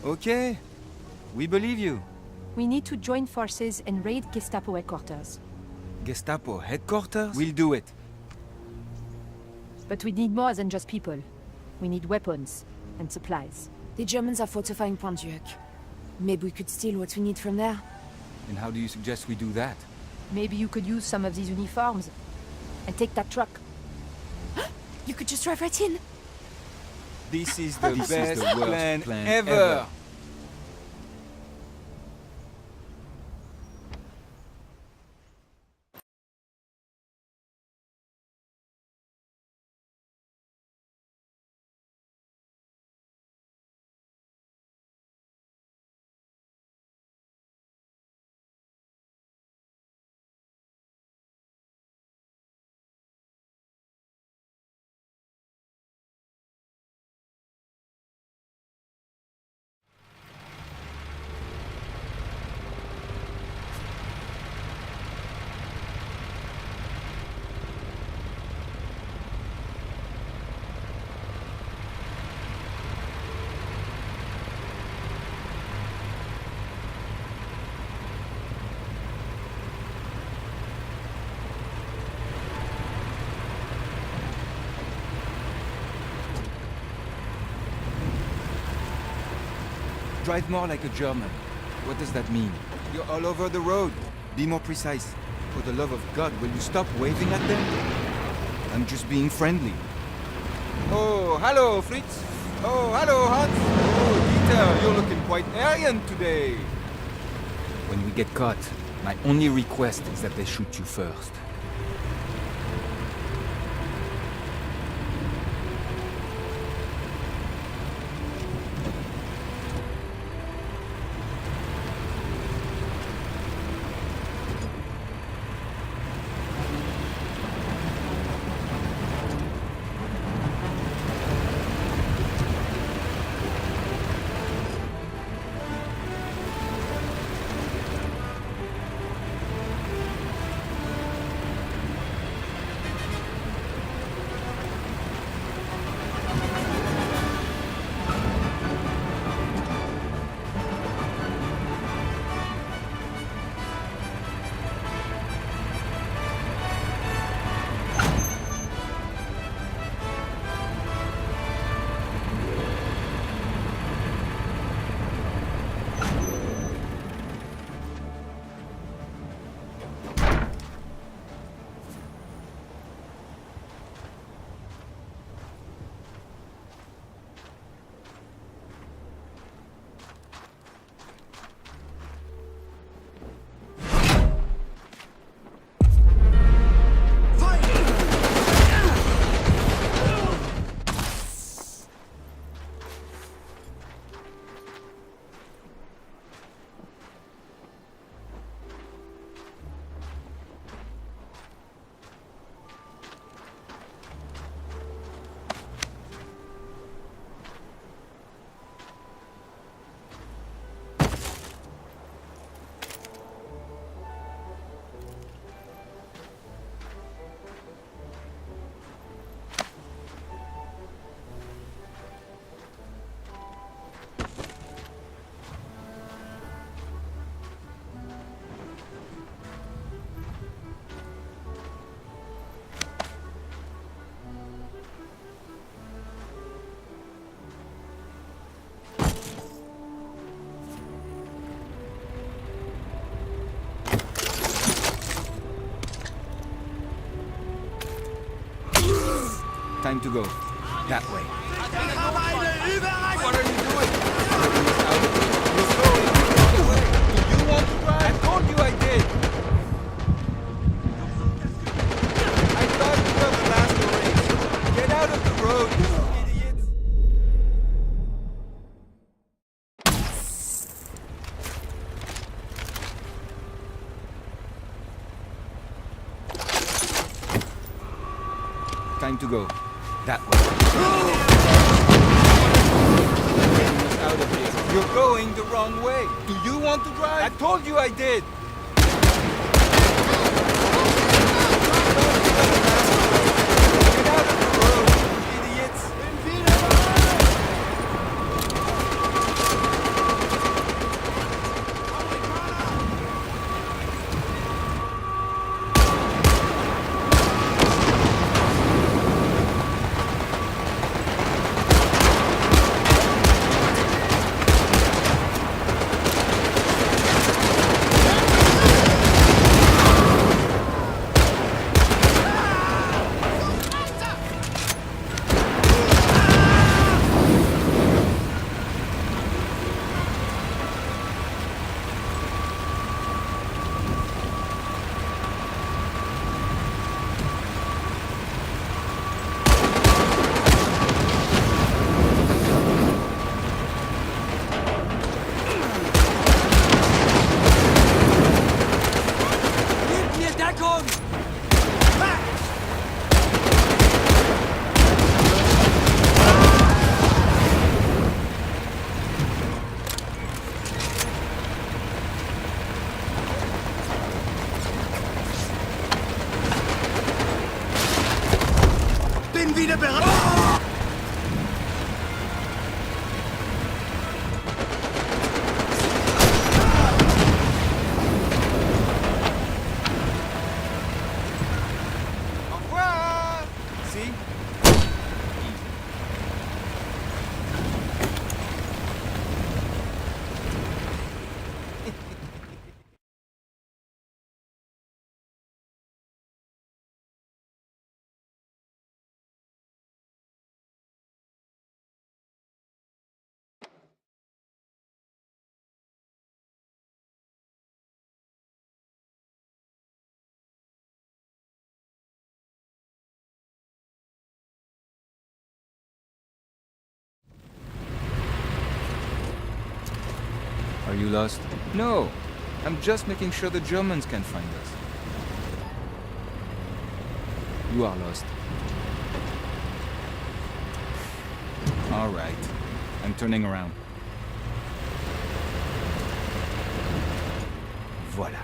Okay. We believe you. We need to join forces and raid Gestapo headquarters. Gestapo headquarters? We'll do it. But we need more than just people. We need weapons and supplies. The Germans are fortifying Pontjuic. Maybe we could steal what we need from there. And how do you suggest we do that? Maybe you could use some of these uniforms and take that truck. You could just drive right in. This is the best plan ever. Drive more like a German. What does that mean? You're all over the road. Be more precise. For the love of God, will you stop waving at them? I'm just being friendly. Oh, hello, Fritz. Oh, hello, Hans. Oh, Dieter, you're looking quite Aryan today. When we get caught, my only request is that they shoot you first. Time to go. That way. What are you doing? You're going. Do you want to drive? I told you I did. I thought you were the last race. Get out of the road, you idiots. Time to go. That way. Out of here. You're going the wrong way. Do you want to drive? I told you I did. Get out of the road, you idiots. you lost? No. I'm just making sure the Germans can find us. You are lost. All right. I'm turning around. Voilà.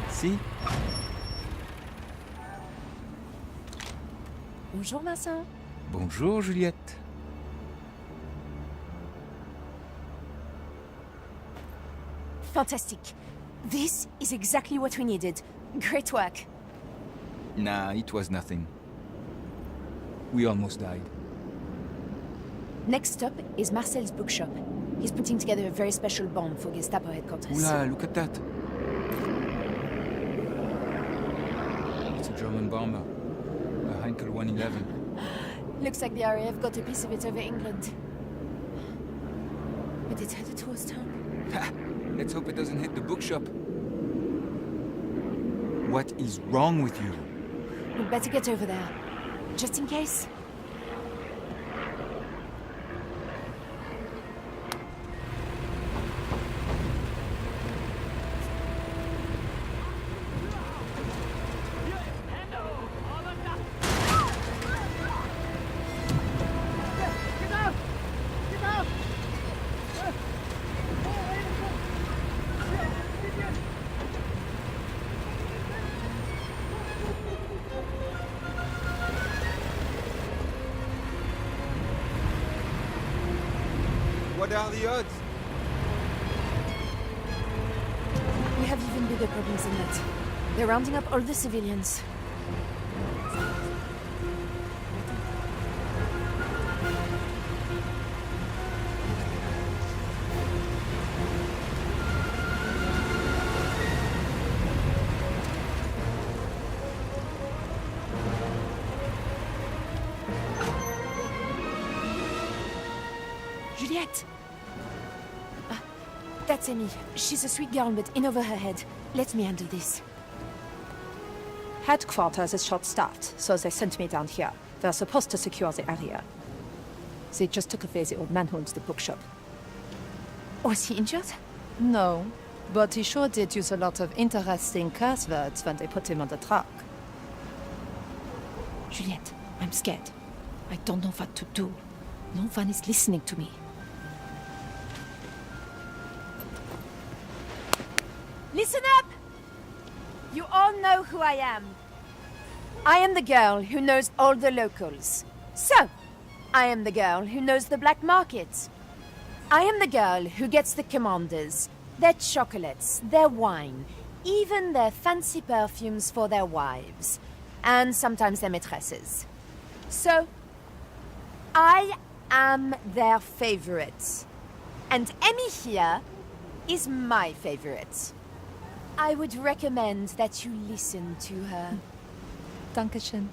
See? Bonjour, Vincent. Bonjour, Juliette. Fantastic. This is exactly what we needed. Great work. Nah, it was nothing. We almost died. Next stop is Marcel's bookshop. He's putting together a very special bomb for Gestapo headquarters. Oula, look at that. It's a German bomber. A Heinkel 111. Looks like the RAF got a piece of it over England. But it's headed towards town. Ha! Let's hope it doesn't hit the bookshop. What is wrong with you? We'd better get over there. Just in case. What are the odds? We have even bigger problems than that. They're rounding up all the civilians. Juliette! That's Amy. She's a sweet girl, but in over her head. Let me handle this. Headquarters is short-staffed, so they sent me down here. They're supposed to secure the area. They just took away the old man who owns the bookshop. Was he injured? No, but he sure did use a lot of interesting curse words when they put him on the truck. Juliette, I'm scared. I don't know what to do. No one is listening to me. Listen up! You all know who I am. I am the girl who knows all the locals. So, I am the girl who knows the black market. I am the girl who gets the commanders, their chocolates, their wine, even their fancy perfumes for their wives, and sometimes their maîtresses. So, I am their favorite. And Emmy here is my favorite. I would recommend that you listen to her. Dankeschön.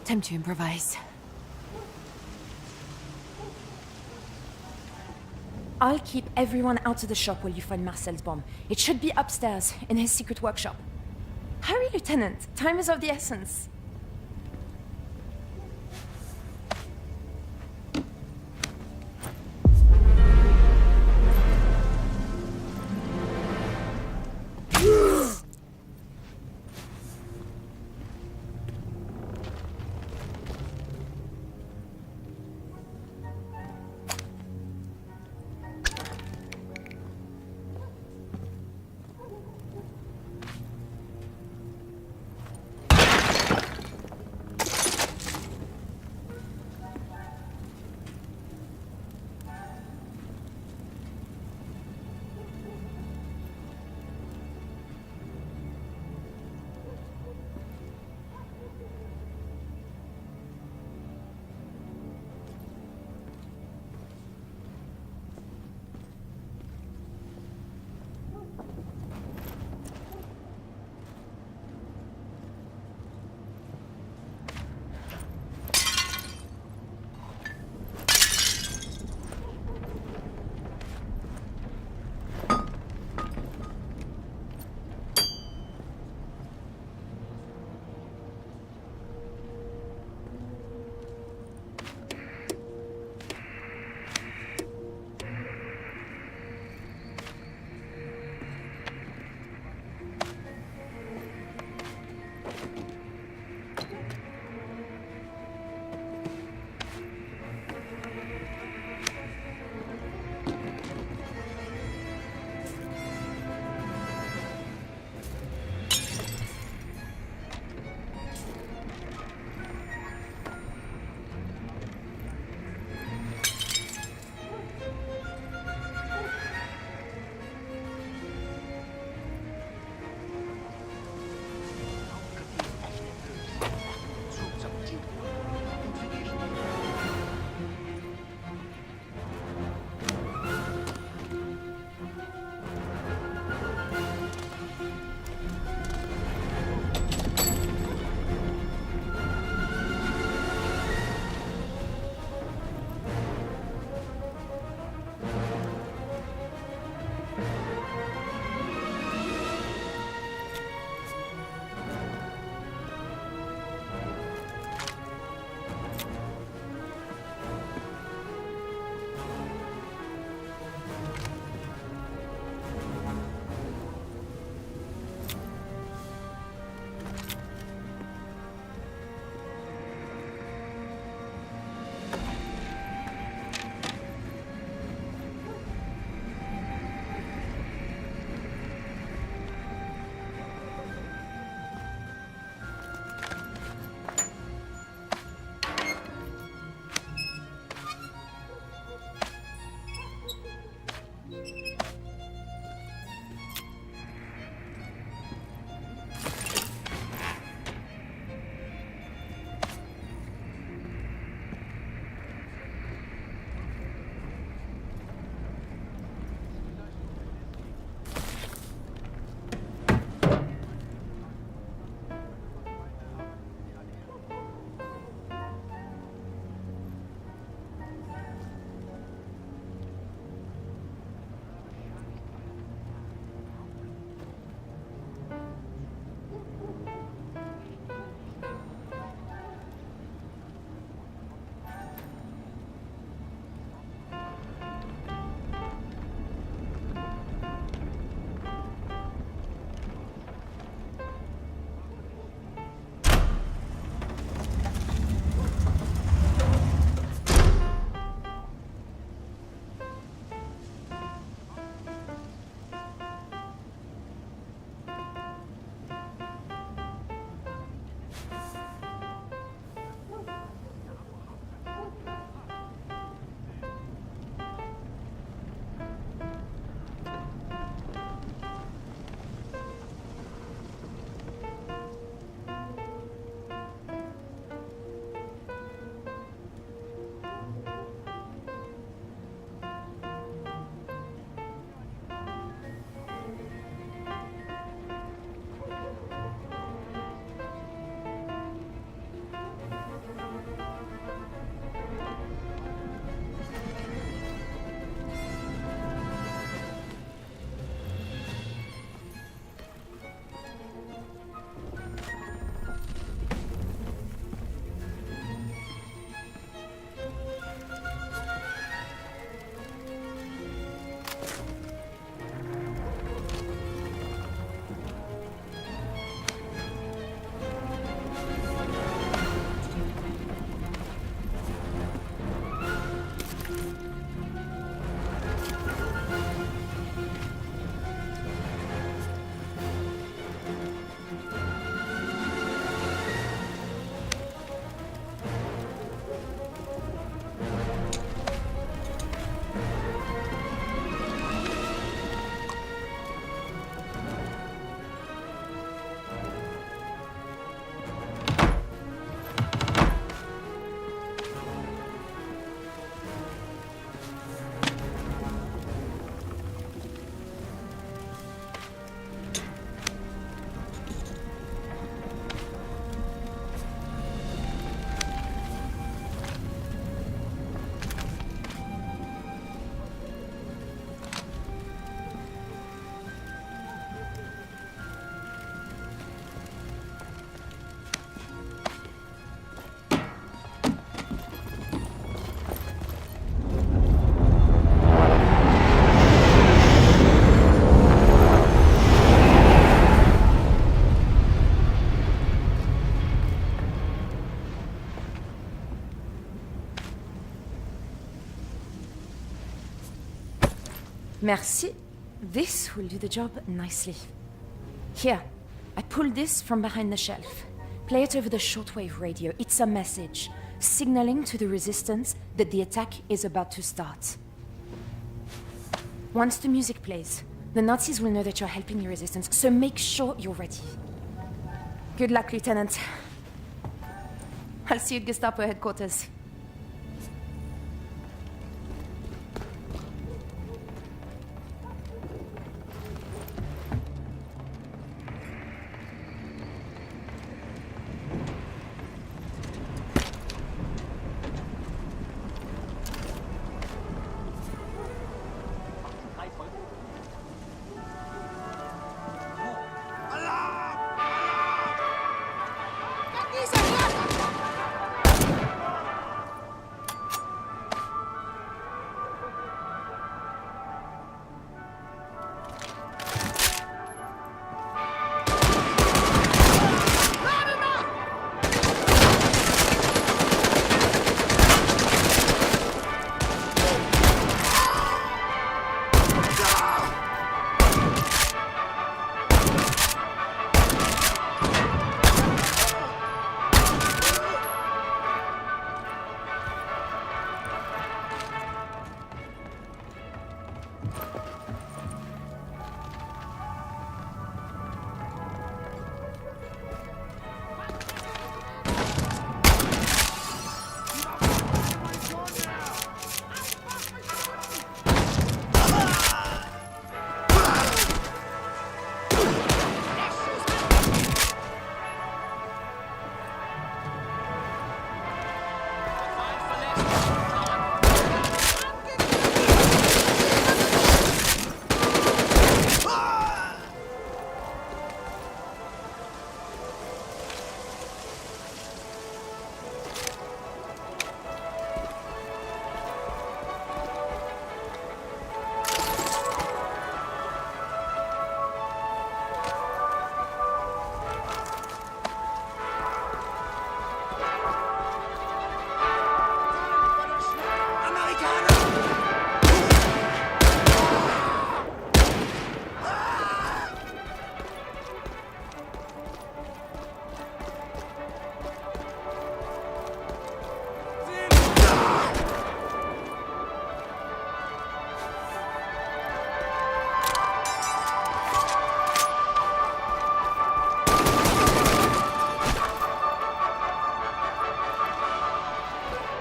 Time to improvise. I'll keep everyone out of the shop while you find Marcel's bomb. It should be upstairs, in his secret workshop. Hurry, Lieutenant. Time is of the essence. Merci. This will do the job nicely. Here, I pulled this from behind the shelf. Play it over the shortwave radio. It's a message, signaling to the resistance that the attack is about to start. Once the music plays, the Nazis will know that you're helping the resistance, so make sure you're ready. Good luck, Lieutenant. I'll see you at Gestapo headquarters.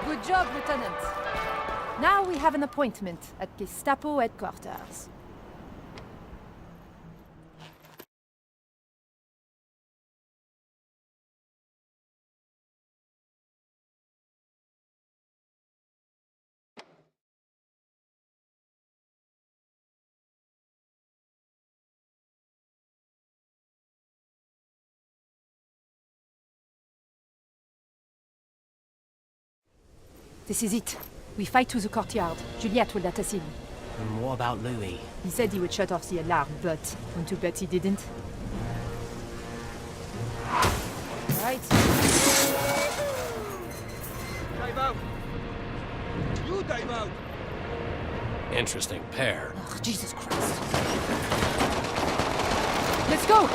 Good job, Lieutenant. Now we have an appointment at Gestapo headquarters. This is it. We fight to the courtyard. Juliet will let us in. And what about Louis? He said he would shut off the alarm, but want to bet he didn't? Right. Dive out! You dive out! Interesting pair. Oh, Jesus Christ. Let's go!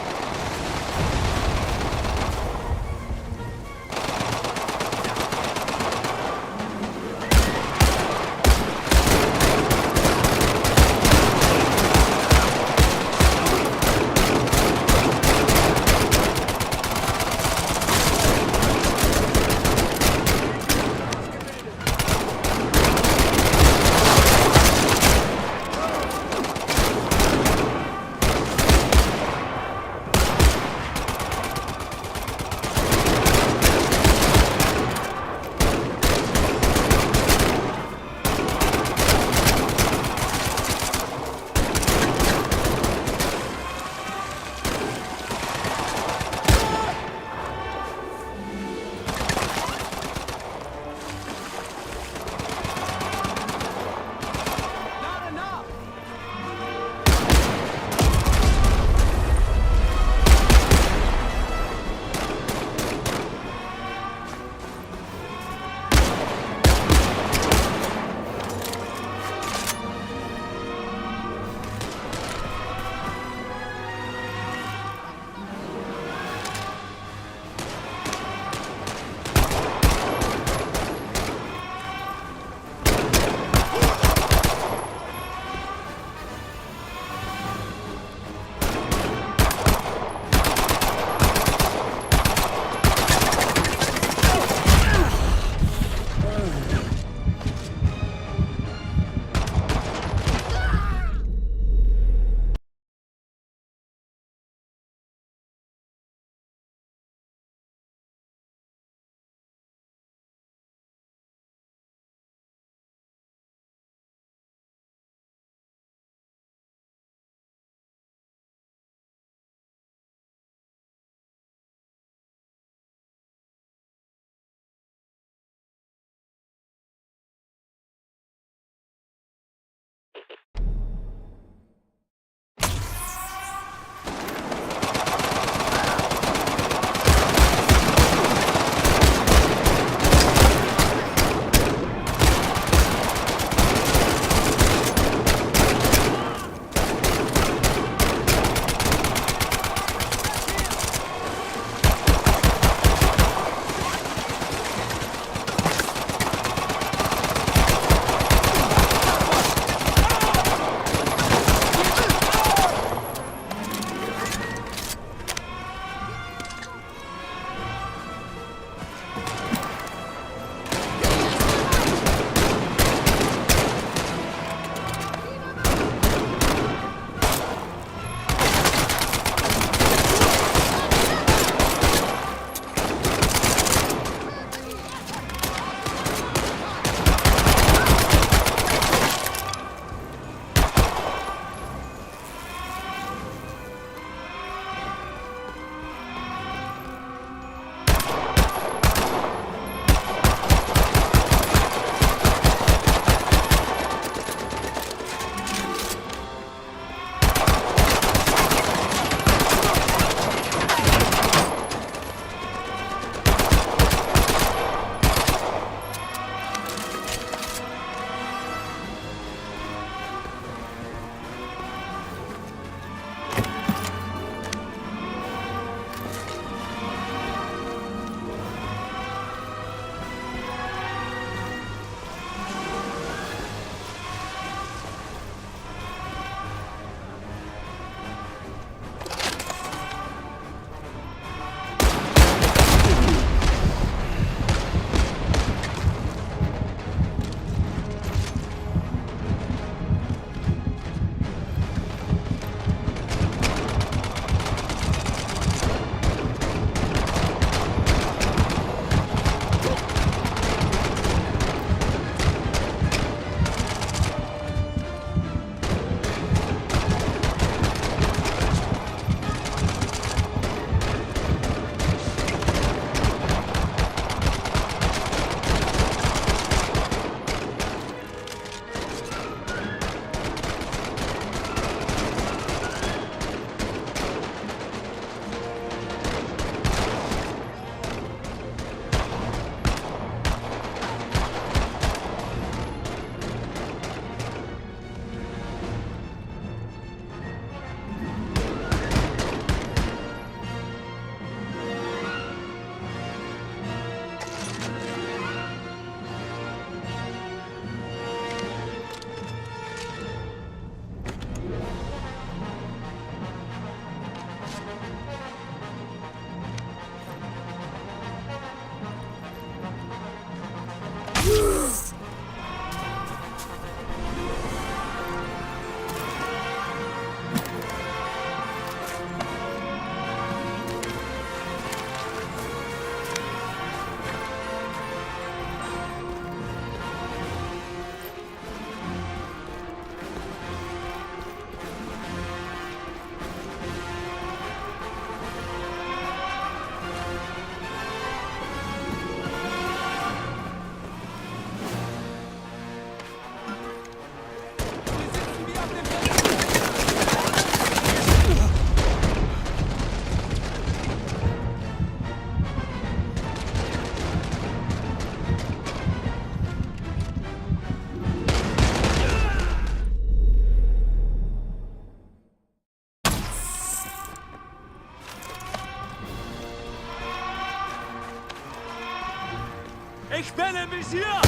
Ich bin im Visier!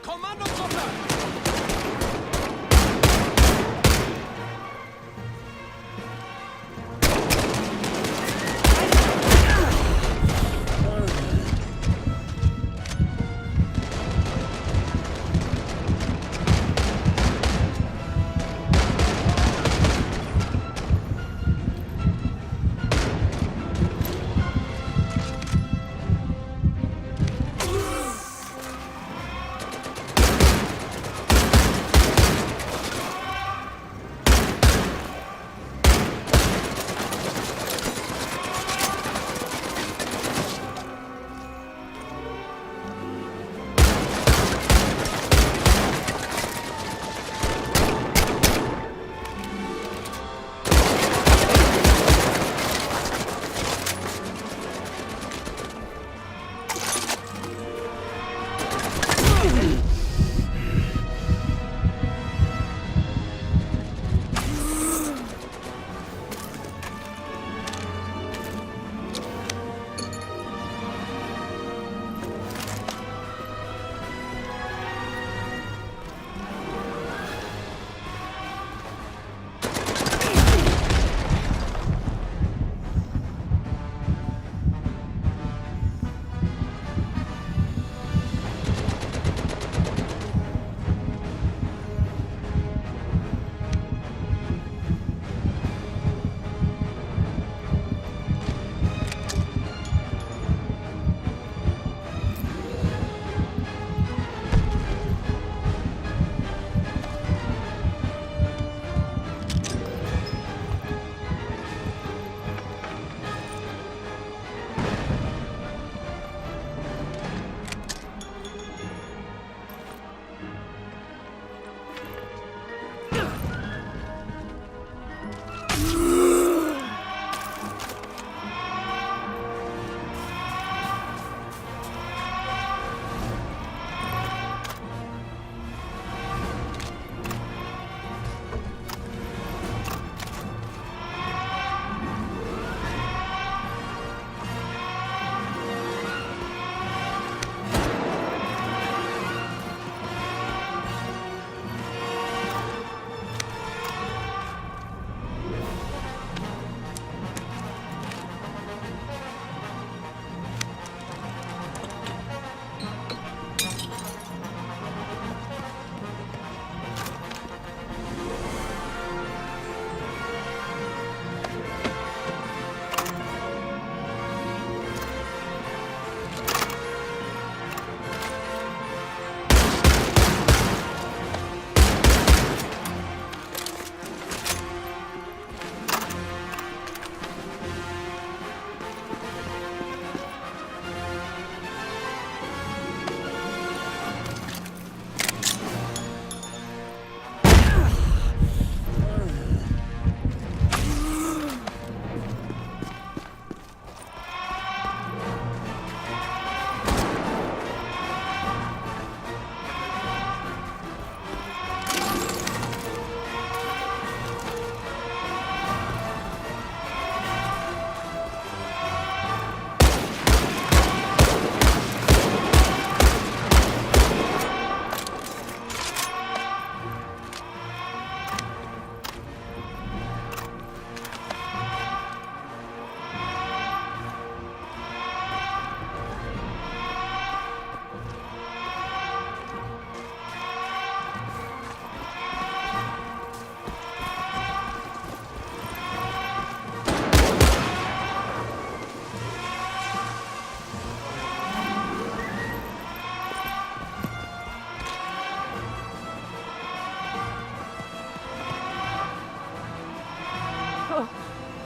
Kommandotruppe!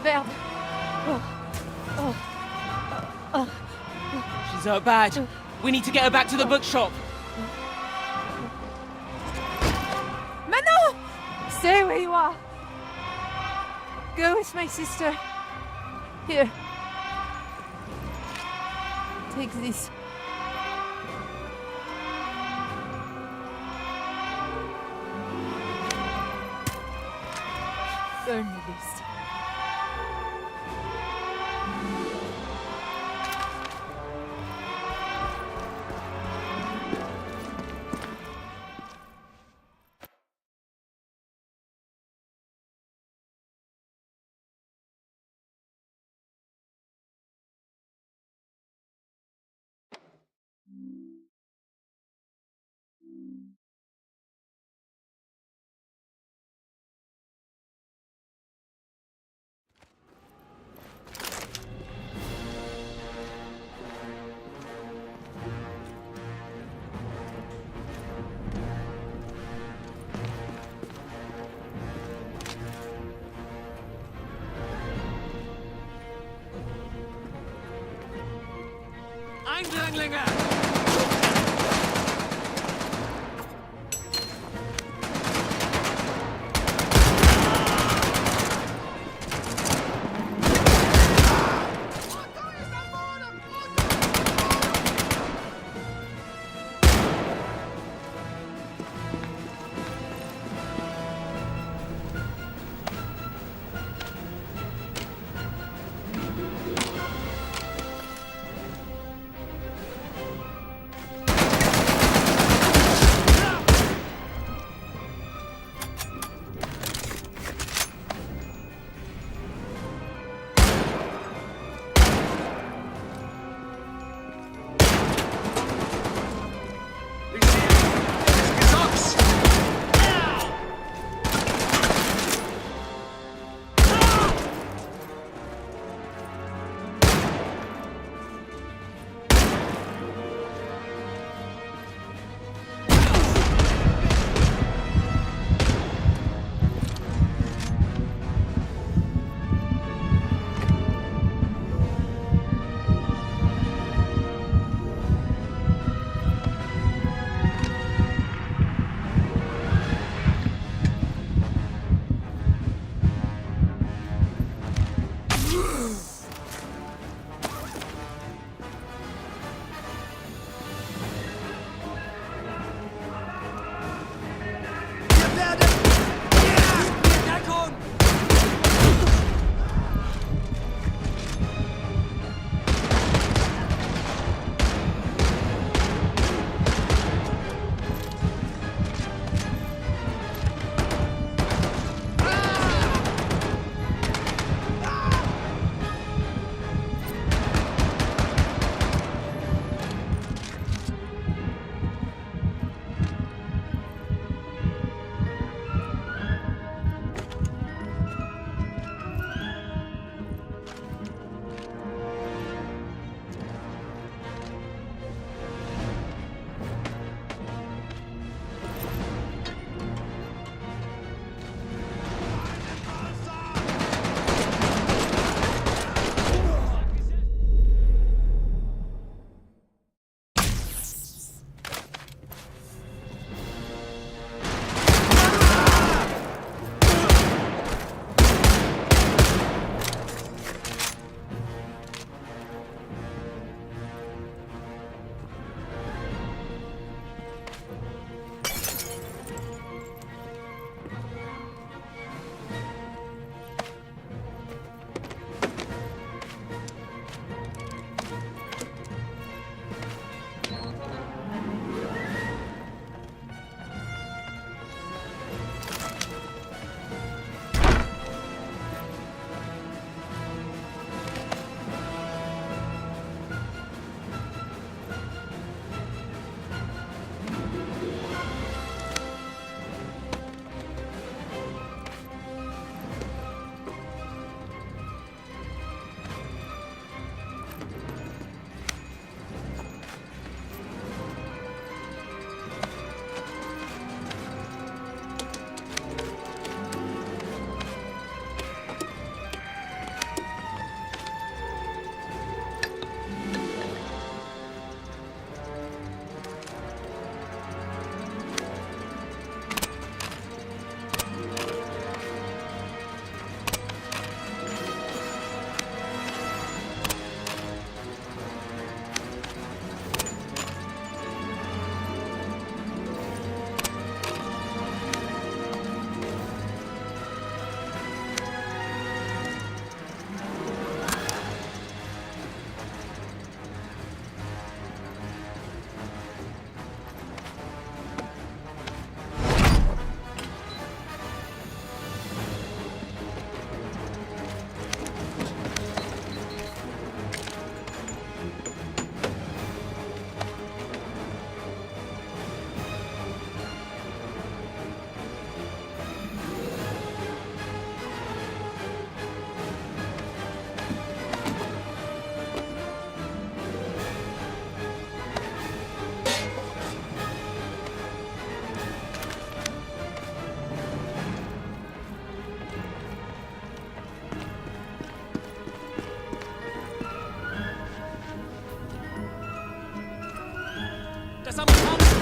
Merde. She's hurt bad. We need to get her back to the bookshop. Manon! Stay where you are. Go with my sister. Here. Take this. Eindringlinge! Das amerikanische...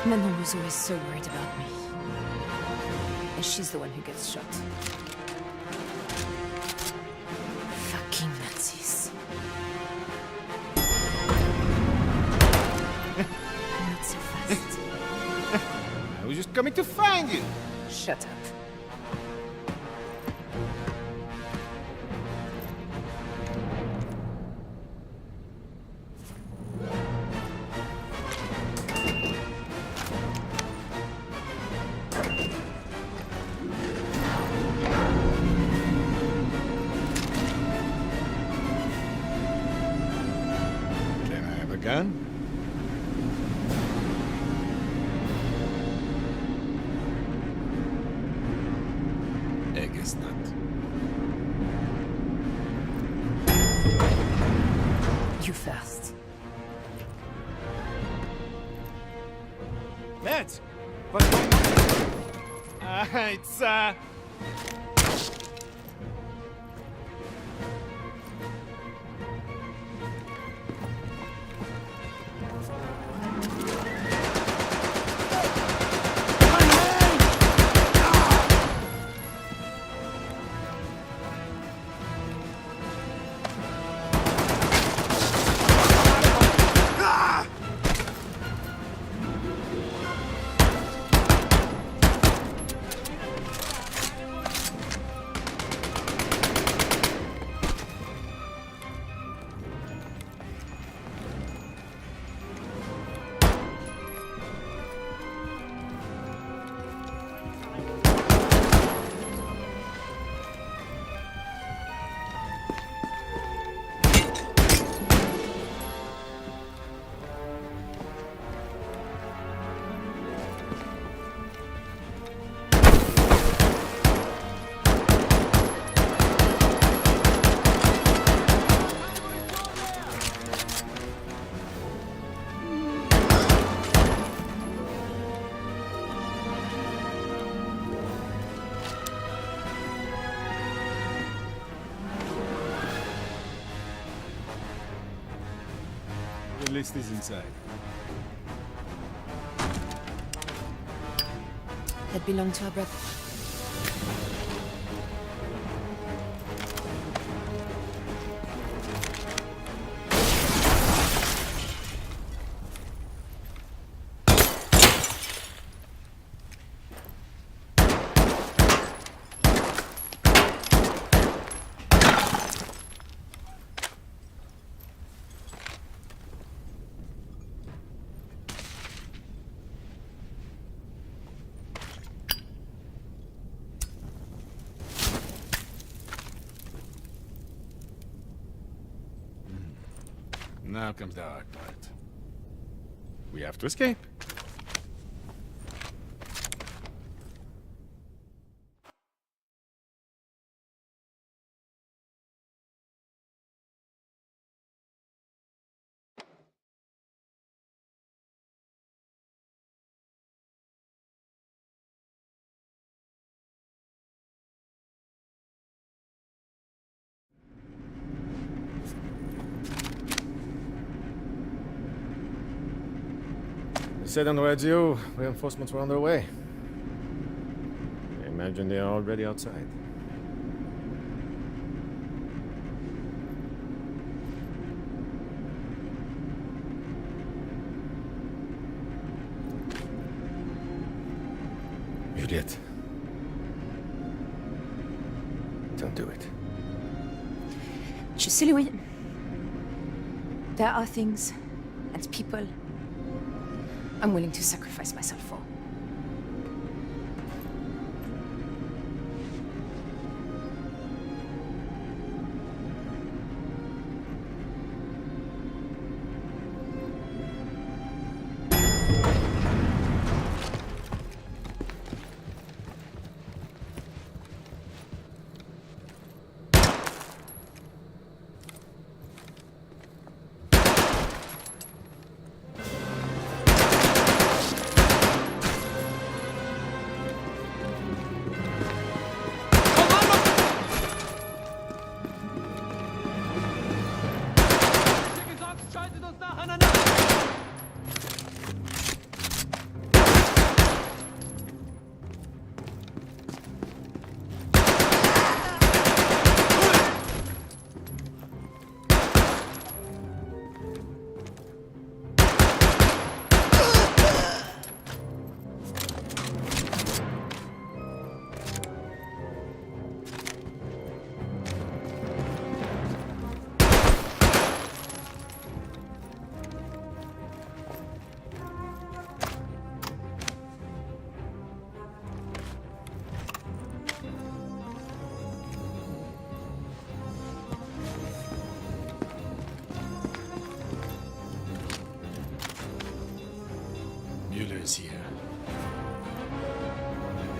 Manon was always so worried about me. and she's the one who gets shot. Fucking Nazis. Not so fast. I was just coming to find you. Shut up. Can I have a gun? I guess not. You first. Matt! It's, the list is inside. That belonged to our brother. Now comes the hard part. We have to escape. They said on the radio, reinforcements were on their way. I imagine they are already outside. Juliet. Don't do it. Je sais, Louis. There are things and people I'm willing to sacrifice myself for.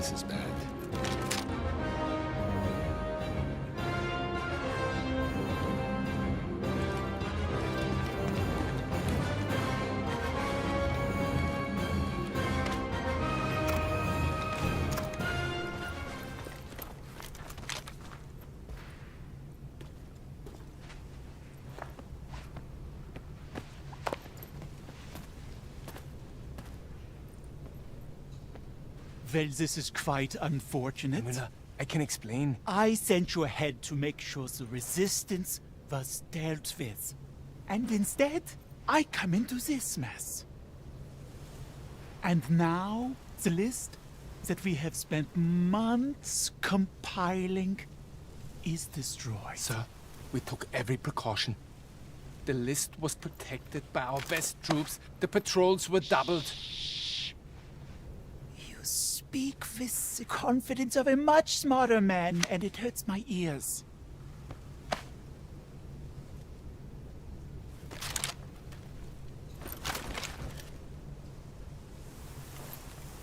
This is bad. Well, this is quite unfortunate. Müller, I can explain. I sent you ahead to make sure the resistance was dealt with. And instead, I come into this mess. And now, the list that we have spent months compiling is destroyed. Sir, we took every precaution. The list was protected by our best troops. The patrols were doubled. You speak with the confidence of a much smarter man, and it hurts my ears.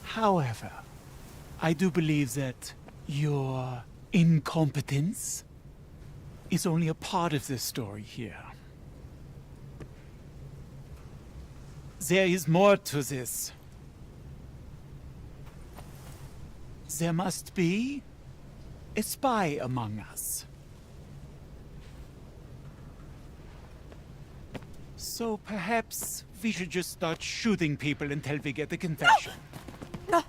However, I do believe that your incompetence is only a part of the story here. There is more to this. There must be a spy among us. So perhaps we should just start shooting people until we get a confession. No!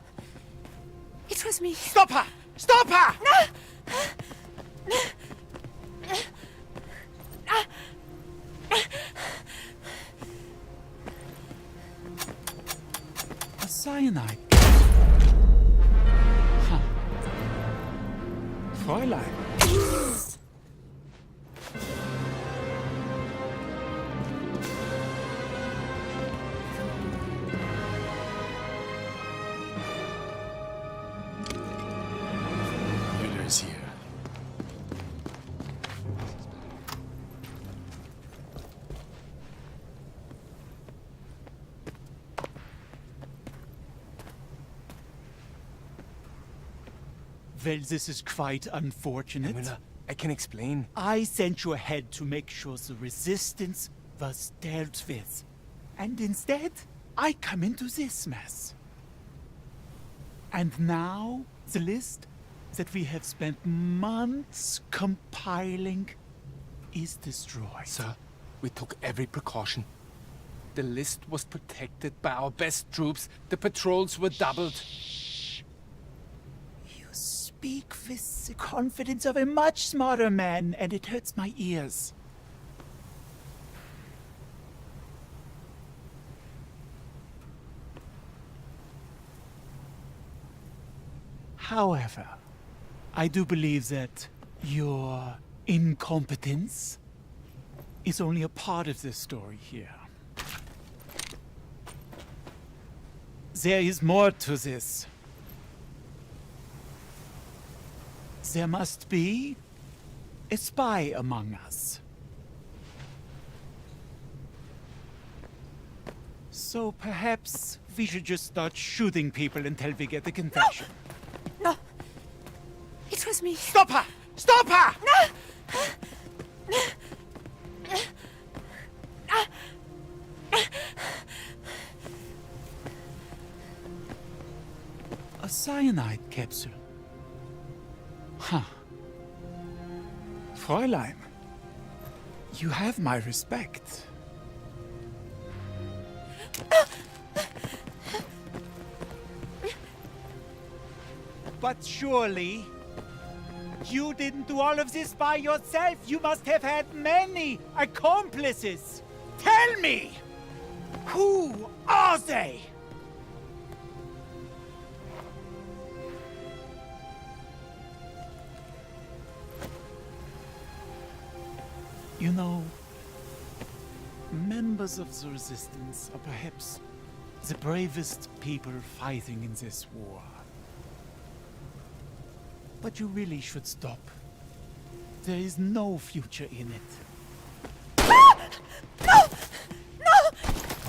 It was me. Stop her! Stop her! A cyanide. Huh. Fräulein. Müller's here. Well, this is quite unfortunate. Müller, I can explain. I sent you ahead to make sure the resistance was dealt with. And instead, I come into this mess. And now, the list that we have spent months compiling is destroyed. Sir, we took every precaution. The list was protected by our best troops. The patrols were doubled. You speak with the confidence of a much smarter man, and it hurts my ears. However, I do believe that your incompetence is only a part of the story here. There is more to this. There must be a spy among us. So perhaps we should just start shooting people until we get a confession. No! It was me. Stop her! Stop her! A cyanide capsule. Huh. Fräulein, you have my respect. But surely, you didn't do all of this by yourself. You must have had many accomplices. Tell me, who are they? You know, members of the Resistance are perhaps the bravest people fighting in this war. But you really should stop. There is no future in it. No! No!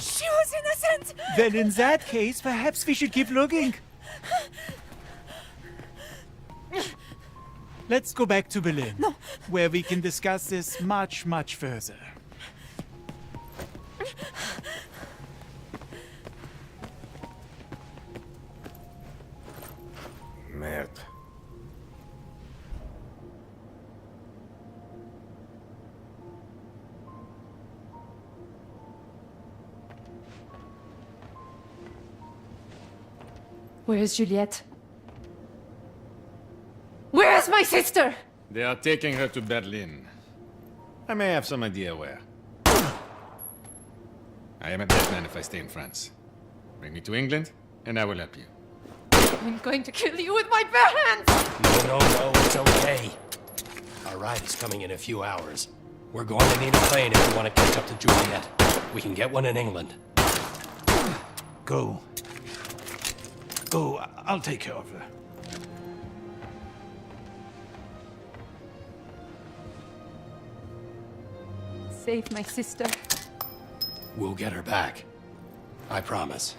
She was innocent! Then in that case, perhaps we should keep looking. Let's go back to Berlin, where we can discuss this much, much further. Merde. Where is Juliette? Where is my sister? They are taking her to Berlin. I may have some idea where. I am a dead man if I stay in France. Bring me to England, and I will help you. I'm going to kill you with my bare hands! No, it's okay. Our ride is coming in a few hours. We're going to need a plane if we want to catch up to Juliet. We can get one in England. Go. Go, I'll take care of her. Save my sister. We'll get her back. I promise.